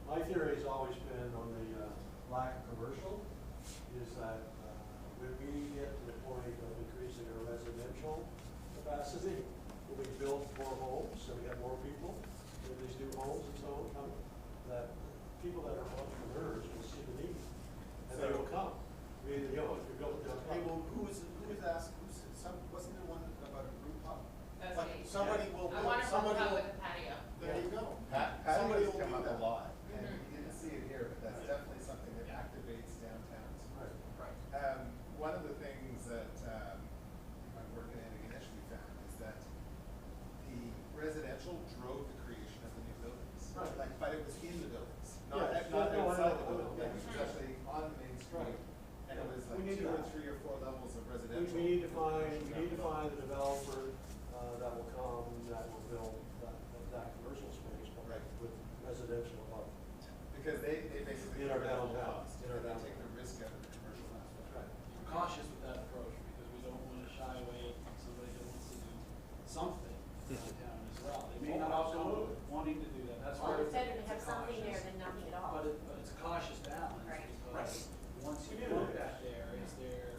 My theory has always been on the lack of commercial, is that when we get to the point of increasing our residential capacity, when we build more homes, so we have more people in these new homes and so on coming, that people that are entrepreneurs will see the need, and they will come. If we build it hey, downtown. well, who's asked, wasn't there one about a group hub? That's Like, me. somebody will, I want a somebody pub will, with a patio. there you go. Patios Somebody will come do up that. a lot, and Mhm. you didn't see it here, but that's definitely something that activates downtowns. Right. Right. One of the things that my work in Annie initially found is that the residential drove the creation of the new buildings. Right. Like, but it was in the buildings, Yes. not No, I outside know, the building. I know. It was actually on the main street, Right. and it was We like need 2 or that. 3 or 4 levels of We residential. need to find the developer that will come, that will build that commercial space, but Right. with residential above. Because they basically. In our cover the whole downtown. cost, In our and they downtown. take the risk out of the commercial aspect. Right. We're cautious with that approach because we don't want to shy away from somebody that wants to do something downtown as well. They may not all come wanting to do that, that's Well, where it's better to it's have something there cautious. than nothing at all. But it's a cautious balance Right. because once you We need a put mix. that there, it's there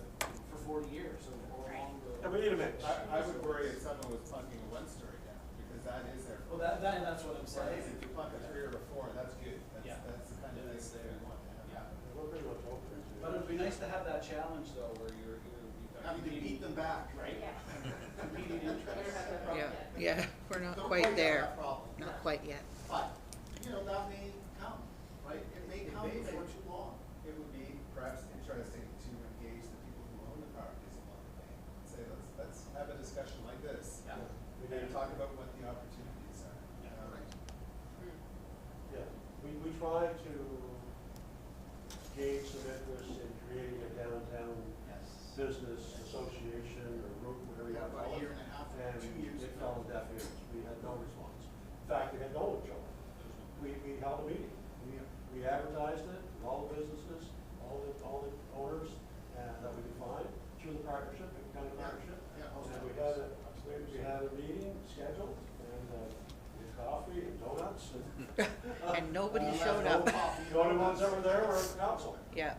for 40 years or Right. longer. And we need a mix. I would worry if someone was plunking a 1-story down, because that is their. Well, that's what I'm Whereas saying. if you plunk a 3 or a 4, that's good. Yeah. That's the kind of It is thing that we there. want to have Yeah. happen. We're pretty much open to. But it'd be nice to have that challenge though, where you've got Having to beat them back, right? Yeah. competing interests. Yeah, we're not Don't quite have there, that problem. not quite yet. But, that may come, right? It may It come may before be. too long. It would be perhaps interesting to engage the people who own the properties along the way. Say, let's have a discussion like this. Yeah. We need to talk about what the opportunities are. Right. Yeah, we try to gauge some interest in creating a downtown Yes. business association or group, whatever you Yeah, want to about call it. a year and a half, 2 years And it ago. fell on deaf ears. We had no response. In fact, we had no one show up. We held a meeting. We advertised it, with all the businesses, all the owners that we could find through the partnership, the county Yeah, partnership. yeah. And we had a meeting scheduled, and we had coffee and donuts and. And nobody Uh, showed no up. coffee. The only ones that were there were council. Yeah,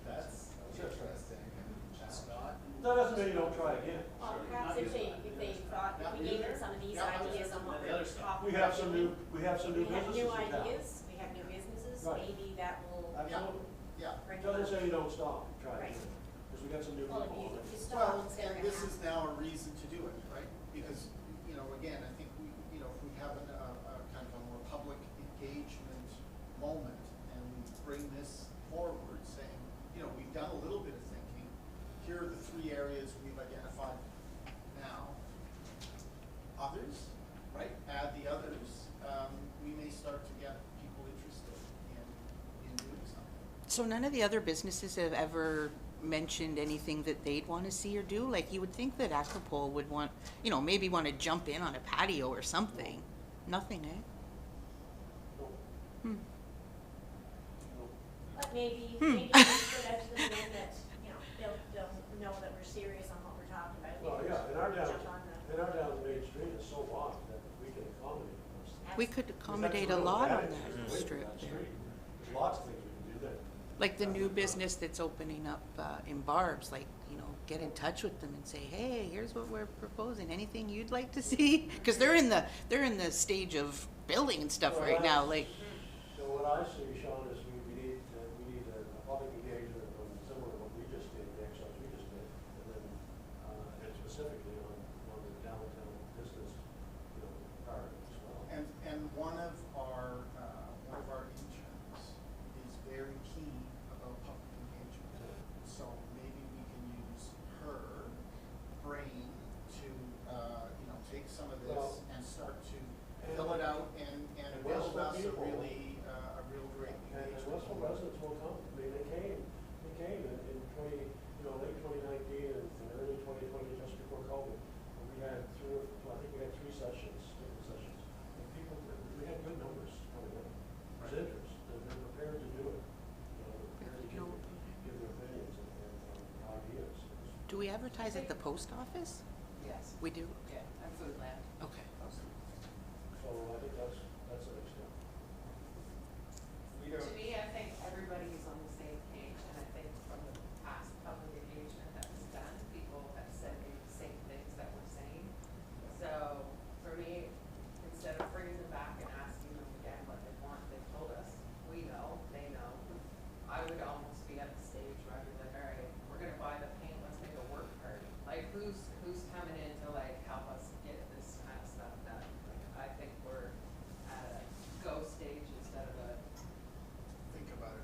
That's interesting and challenging. Scott. That doesn't mean you don't try again. Well, perhaps if they thought, if we gave them some of these ideas on what The we're other stuff. talking We about have some doing, new businesses we have new in town. ideas, we have new businesses, Right. maybe that will Absolutely. Yeah. bring Doesn't say them. you don't stop, try Right. again. Because we got some new Well, people. if already. you Well, stop, it's gonna and this happen. is now a reason to do it, right? Because, again, I think if we have a kind of a more public engagement moment and we bring So none of the other businesses have ever mentioned anything that they'd want to see or do? Like, you would think that Acropole would want, you know, maybe want to jump in on a patio or something. Nothing, eh? Hmm. But maybe, maybe it's good out to the men that, you know, they'll know that we're serious on what we're talking about. Well, Maybe yeah, in our jump downtown, on the- Main Street is so wide that we can accommodate those. We could That's accommodate the a real lot on advantage that of living strip that there. street. There's lots of things we can do there. Like the new business that's opening up in Barb's, like, you know, get in touch with them and say, hey, here's what we're proposing. Anything you'd like to see? Because they're in the stage of building and stuff right now. Like, So what I see, Sean, is we need a public engagement on similar to what we just did, the exercise we just did, and then, and specifically on the downtown business, you know, part as well. And one of our interns is very keen about public engagement. So maybe we can use her brain to, you know, take some of this Well, and start to fill it out and build Westfield us a people- real great And engagement. Westfield residents will come. I mean, they came in late 2019 and early 2020, just before COVID. And we had three sessions, different sessions. And people, we had good numbers coming in. There's interest. They're prepared to do it. You know, they're prepared to give their opinions and ideas. do we advertise at the post office? Yes. We do? Yeah, and Foodland. Okay. So I think that's the next step. We don't, To me, I think everybody's on the same page, and I think from the past public engagement that was done, people have said the same things that we're saying. So, for me, instead of bringing them back and asking them again what they want, they told us, we know, they know. I would almost be at the stage where I'd be like, all right, we're gonna buy the paint, let's make a work party. Like, who's coming in to like help us get this kind of stuff done? I think we're at a go stage instead of a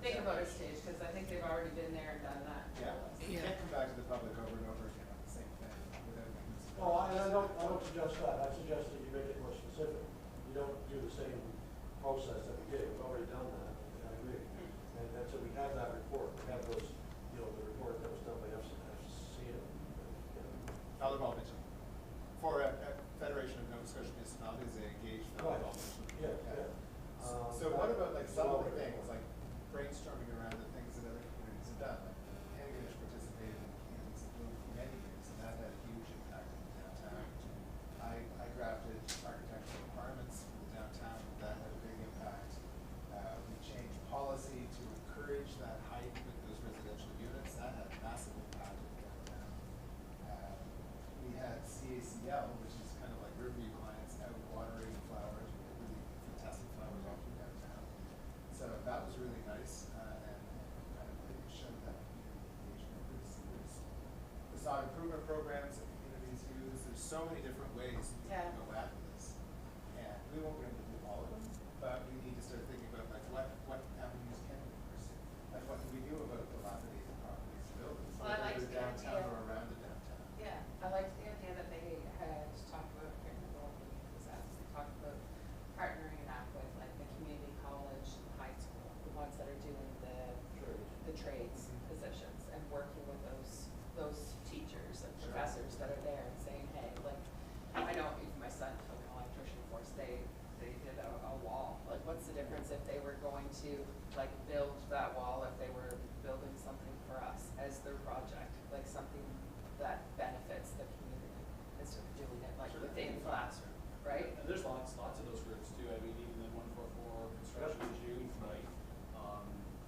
think about a stage, because I think they've already been there and done that. yeah, you Yeah. can't come back to the public over and over again on the same thing without. No, I don't suggest that. I suggest that you make it more specific. You don't do the same process that we did. We've already done that, and I agree. And so we have that report. We have those, you know, the report that was done by FCC. Father Baldwin, for a Federation of Nova Scotia Municipalities, they engage Father Right. Baldwin. Yeah, yeah. So what about like some of the things, like brainstorming around the things that other communities have done? Like Antigonish participated in Kansas Blue for many years, and that had a huge impact on the downtown. I drafted architectural requirements for the downtown, that had a big impact. We changed policy to encourage that height with those residential units, that had a massive impact on the downtown. We had CACL, which is kind of like Riverview clients, out watering flowers, really fantastic flowers all through downtown. So that was really nice, and kind of it showed that community engagement. There's facade improvement programs that communities use. There's so many different ways we Yeah. can go at this. And we won't be able to do all of them, but we need to start thinking about like what avenues can we pursue? Like what do we do about dilapidated properties and buildings, Well, I whether liked they're the downtown idea. or around the downtown? Yeah, I liked the idea that they had talked about, I can't remember what meeting it was at, they talked about partnering it up with like the community college, the high school, the ones that are doing the trades positions, and working with those teachers and Sure. professors that are there and saying, hey, like, I know even my son took an electrician course, they did a wall, like, what's the difference if they were going to like build that wall, if they were building something for us as their project, like something that benefits the community instead of doing it like Sure. within the classroom, right? And there's lots of those groups too. I mean, even the 144 construction in June, right?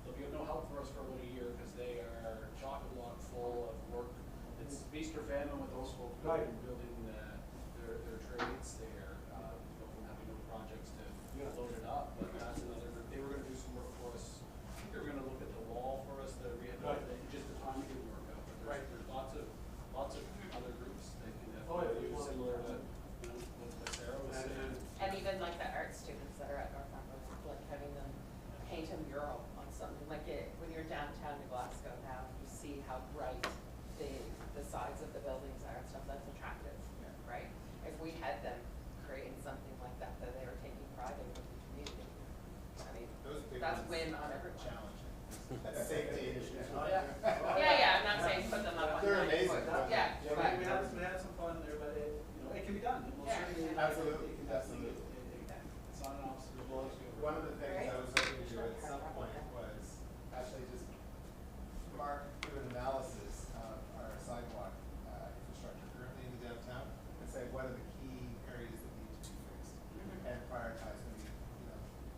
They'll be of no help for us for about a year because they are chock-a-block full of work. It's feast or famine with those folks Right. building their trades. They're from having no projects to load it up. But that's another group. They were going to do some work for us. I think they were going to look at the wall for us that we had. Right. Just the timing didn't work out. But there's lots of other groups that can Oh, yeah, definitely do there's similar to one. what Sarah was saying. And even like the art students that are at Northumberland, like having them paint a mural on something, like when you're downtown in Glasgow now, you see how bright the sides of the buildings are and stuff, that's attractive, Yeah. right? If we had them creating something like that they were taking pride in with the community, I mean, Those big that's ones win on are everyone. challenging. At the same one of the things Right. I was hoping to do at some point was actually just do an analysis of our sidewalk infrastructure currently in the downtown and say what are the key areas that need to be fixed and prioritize maybe,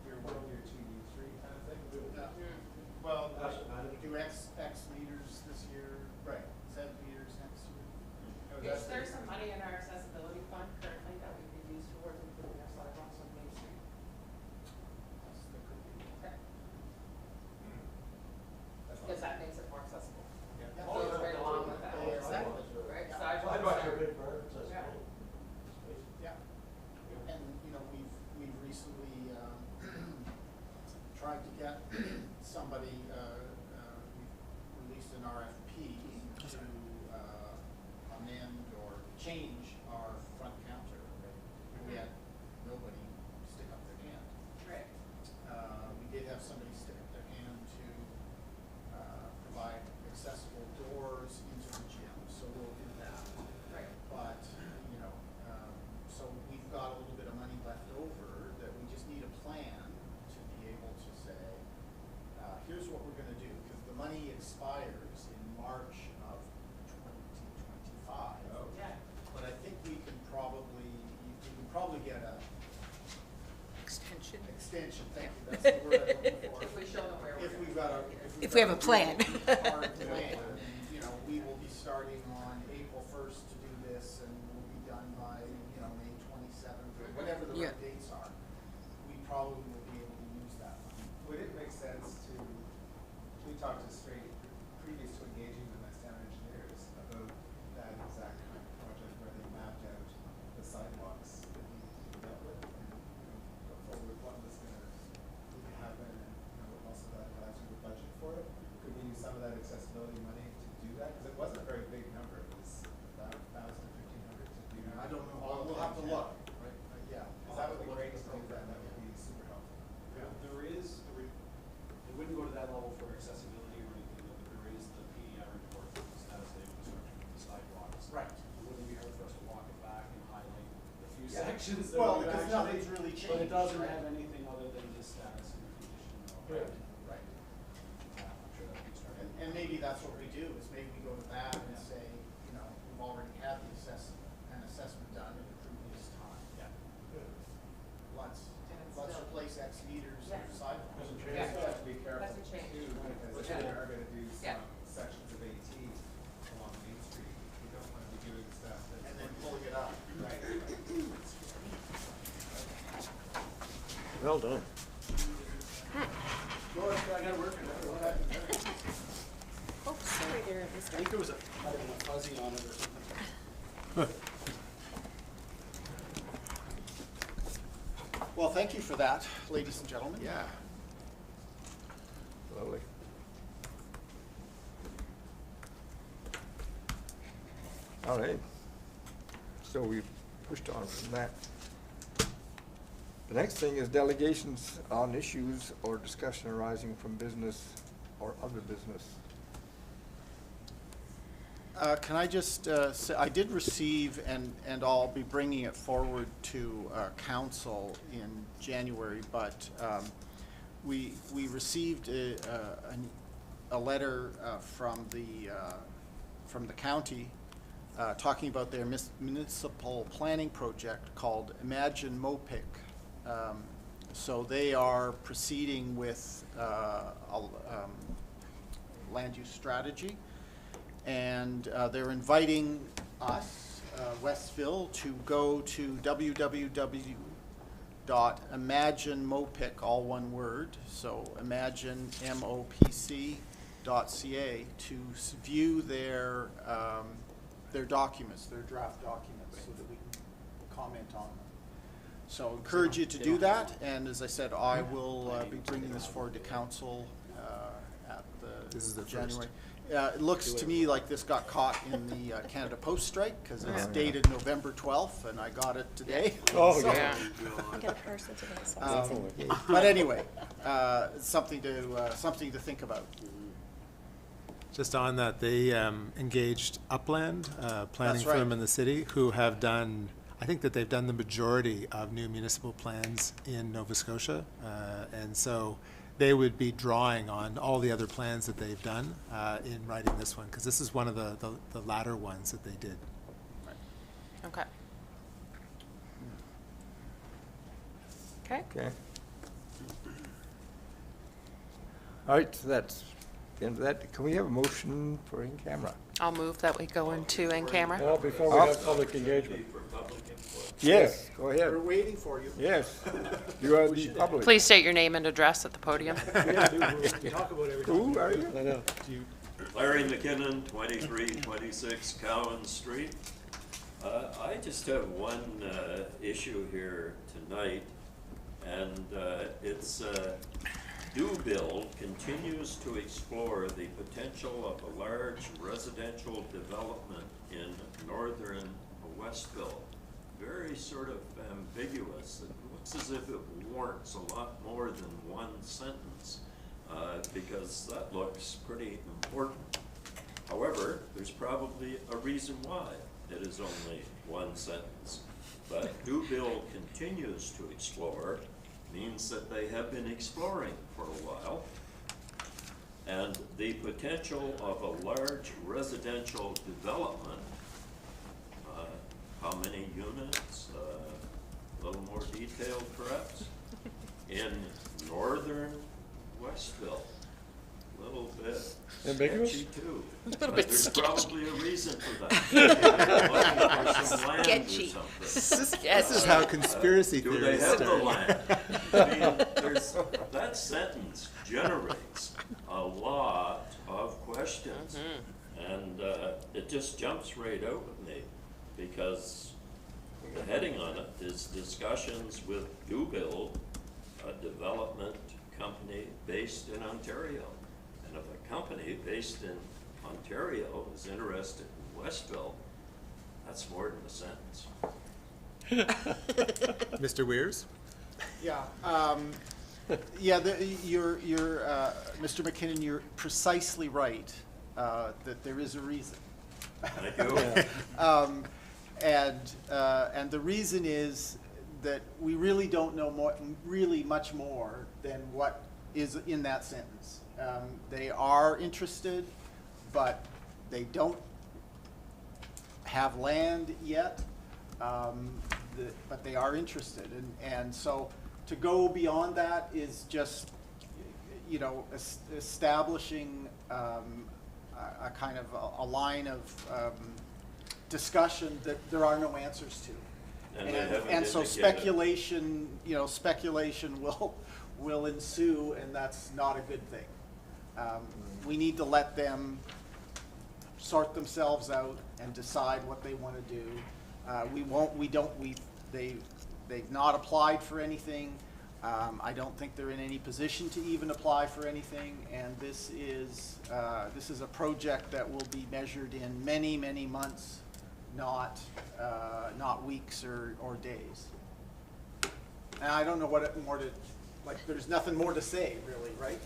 year 1, year 2, year 3 kind of thing. Well, do X meters this year, right, 7 meters next year. There's some money in our accessibility fund currently that we could use towards improving our sidewalks on Main Street. Okay. Because that makes it more accessible. Yeah. Goes right along with that. Yeah, exactly. Right, Yeah. sidewalks are. big part, Yeah. And, we've recently, tried to get somebody, we've released an RFP to, amend or change our front counter. We had nobody stick up their hand. Right. We did have somebody stick up their hand to, provide accessible doors into the gym, so we'll do that. Right. But, so we've got a little bit of money left over that we just need a plan to be able to say, here's what we're gonna do, because the money expires in March of 2025. Yeah. But I think we can probably get a Extension. extension, thank you, that's the word I'm looking for. If we show them where we're If we've going. got a. If we have a plan. Hard plan, and, we will be starting on April 1st to do this, and we'll be done by, May 27th, or whatever the Yeah. right dates are. We probably will be able to use that money. Would it make sense to, we talked to previous to engaging the next town engineers about that exact kind of project where they mapped out the sidewalks that need to be dealt with, and, go forward what was gonna need to happen, and, what also that allows you to budget for it? Could we use some of that accessibility money to do that? Because it wasn't a very big number, it was about 1,000, 1,500 to do. I don't know, we'll have to look, right, yeah, because that would be great to do that, that would be super helpful. It wouldn't go to that level for accessibility or anything, but there is the PEI report, the status of infrastructure for the sidewalks. Right. It wouldn't be hard for us to walk it back and highlight the few Yeah. sections that Well, we've because actually. nothing's really But it changed, doesn't right? have anything other than just status and condition. Right. Right. I'm sure that'd be starting. And maybe that's what we do, is maybe we go to that and say, we've already had the assessment done in the previous time. Yeah. Let's still- replace X meters Yeah. of sidewalks. Doesn't We change. also have to be careful Doesn't change. too, because Yeah. we are gonna do Yeah. some sections of AT along Main Street. We don't wanna be doing stuff that's. And then pulling it up. Right. Well done. I gotta work on it. Oh, sorry there, I Mr. think there was a fuzzy on it or something. Well, thank you for that, ladies and gentlemen. Yeah. Lovely. All right. So we've pushed on from that. The next thing is delegations on issues or discussion arising from business or other business. Can I just say, I did receive, and I'll be bringing it forward to council in January, but we received a letter from the county talking about their municipal planning project called Imagine MOPIC. So they are proceeding with land use strategy. And they're inviting us, Westville, to go to www.imaginemopic, all one word, so imagine, MOPC.ca, to view their documents, their draft documents, so that we can comment on them. So encourage you to do that, and as I said, I will be bringing this forward to council at This is the the January. first. It looks to me like this got caught in the Canada Post strike, because it's Yeah. dated November 12th, and I got it today. Oh, So, yeah. I got a parcel today, so. But anyway, something to think about. Just on that, they engaged Upland, planning That's right. firm in the city, who have done I think that they've done the majority of new municipal plans in Nova Scotia, and so they would be drawing on all the other plans that they've done in writing this one, because this is one of the latter ones that they did. Okay. Okay. Okay. All right, so that's the end of that. Can we have a motion for in camera? I'll move that we go into in camera. Well, before we have public engagement. Yes, go ahead. We're waiting for you. Yes, you are the public. Please state your name and address at the podium. Who are you? I know. Larry McKinnon, 2326 Cowan Street. I just have one issue here tonight, and it's Do-Bill continues to explore the potential of a large residential development in northern Westville. Very sort of ambiguous. It looks as if it warrants a lot more than one sentence, because that looks pretty important. However, there's probably a reason why it is only one sentence. But Do-Bill continues to explore means that they have been exploring for a while. And the potential of a large residential development, how many units, a little more detailed perhaps, in northern Westville. A little bit Ambiguous? sketchy too. Little But bit there's sketchy. probably a reason for that. Looking for some land or Sketchy. something. This is how conspiracy Do they theories have the start. land? I mean, that sentence generates a lot of questions. And it just jumps right out with me, because the heading on it is discussions with Do-Bill, a development company based in Ontario. And if a company based in Ontario is interested in Westville, that's more than a sentence. Mr. Weirs? Yeah, you're, Mr. McKinnon, you're precisely right, that there is a reason. Thank you. And the reason is that we really don't know really much more than what is in that sentence. They are interested, but they don't have land yet, but they are interested. And so to go beyond that is just, you know, establishing a kind of a line of discussion that there are no answers to. And they haven't And so indicated- speculation will ensue, and that's not a good thing. We need to let them sort themselves out and decide what they want to do. They've not applied for anything. I don't think they're in any position to even apply for anything, and this is a project that will be measured in many, many months, not weeks or days. And I don't know there's nothing more to say, really, right?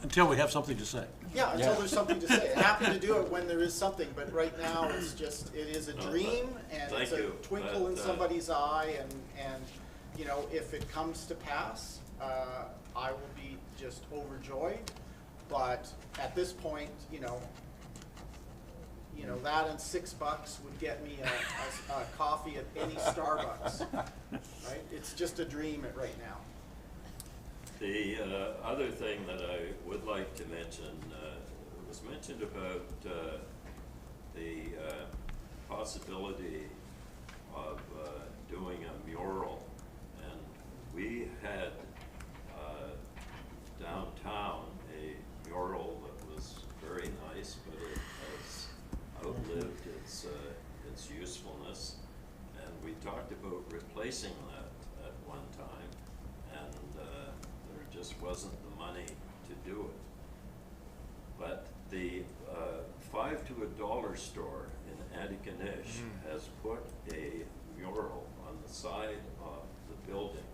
Until we have something to say. Yeah, until there's something to say. Happy to do it when there is something, but right now it is a dream, and it's Thank a you. twinkle in That, somebody's eye, and, you know, if it comes to pass, I will be just overjoyed. But at this point, you know, that and $6 would get me a coffee at any Starbucks, right? It's just a dream right now. The other thing that I would like to mention, it was mentioned about the possibility of doing a mural. And we had downtown a mural that was very nice, but it has outlived its usefulness. And we talked about replacing that at one time, and there just wasn't the money to do it. But the 5 to $1 store in Antigonish has put a mural on the side of the building,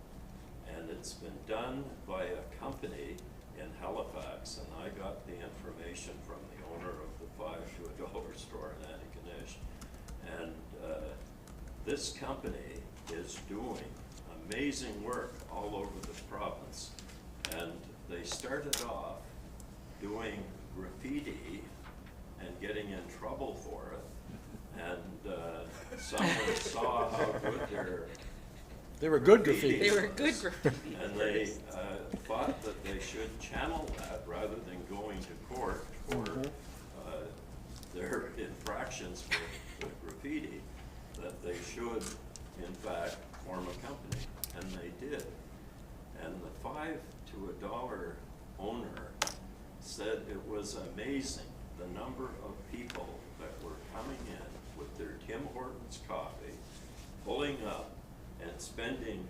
and it's been done by a company in Halifax, and I got the information from the owner of the 5 to $1 store in Antigonish, and this company is doing amazing work all over the province. And they started off doing graffiti and getting in trouble for it. And someone saw how good They were good graffiti. They were good graffiti. and they thought that they should channel that rather than going to court for their infractions for graffiti, that they should, in fact, form a company, and they did. And the $5 to $1 owner said it was amazing the number of people that were coming in with their Tim Hortons coffee, pulling up and spending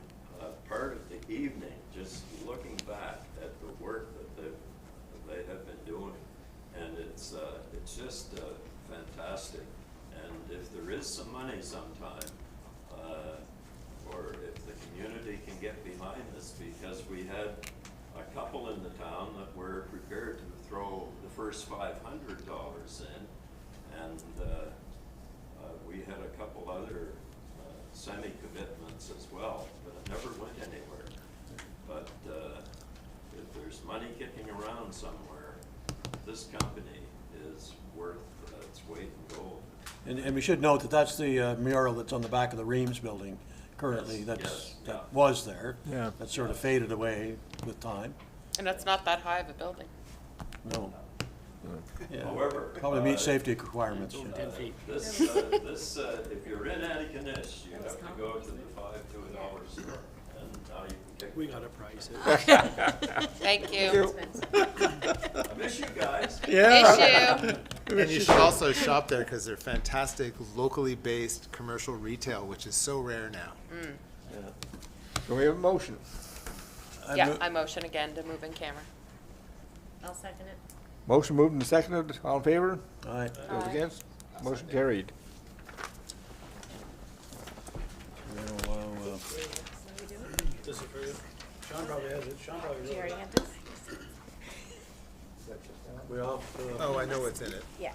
part of the evening just looking back at the work that they have been doing. And it's just fantastic. And if there is some money sometime, or if the community can get behind this, because we had a couple in the town that were prepared to throw the first $500 in, and we had a couple other semi-commitments as well, but it never went anywhere. But if there's money kicking around somewhere, this company is worth its weight in gold. And we should note that that's the mural that's on the back of the Reams building currently, Yes, yes, yeah. that was there. Yeah. That sort of faded away with time. And it's not that high of a building. No. Yeah. However, Probably meet safety requirements. This, if you're in Antigonish, you have to go to the $5 to $1 store, and now you can kick. We got a price. Thank you. I miss you guys. Issue. And you should also shop there because they're fantastic locally based commercial retail, which is so rare now. Do we have a motion? Yeah, I motion again to move in camera. I'll second it. Motion moved and seconded, all in favor? All right. Those against? Motion carried. We'll allow, This is for you. Sean probably has it. Sean probably Do you wrote already it. have this? we off, Oh, I know what's in it. Yeah.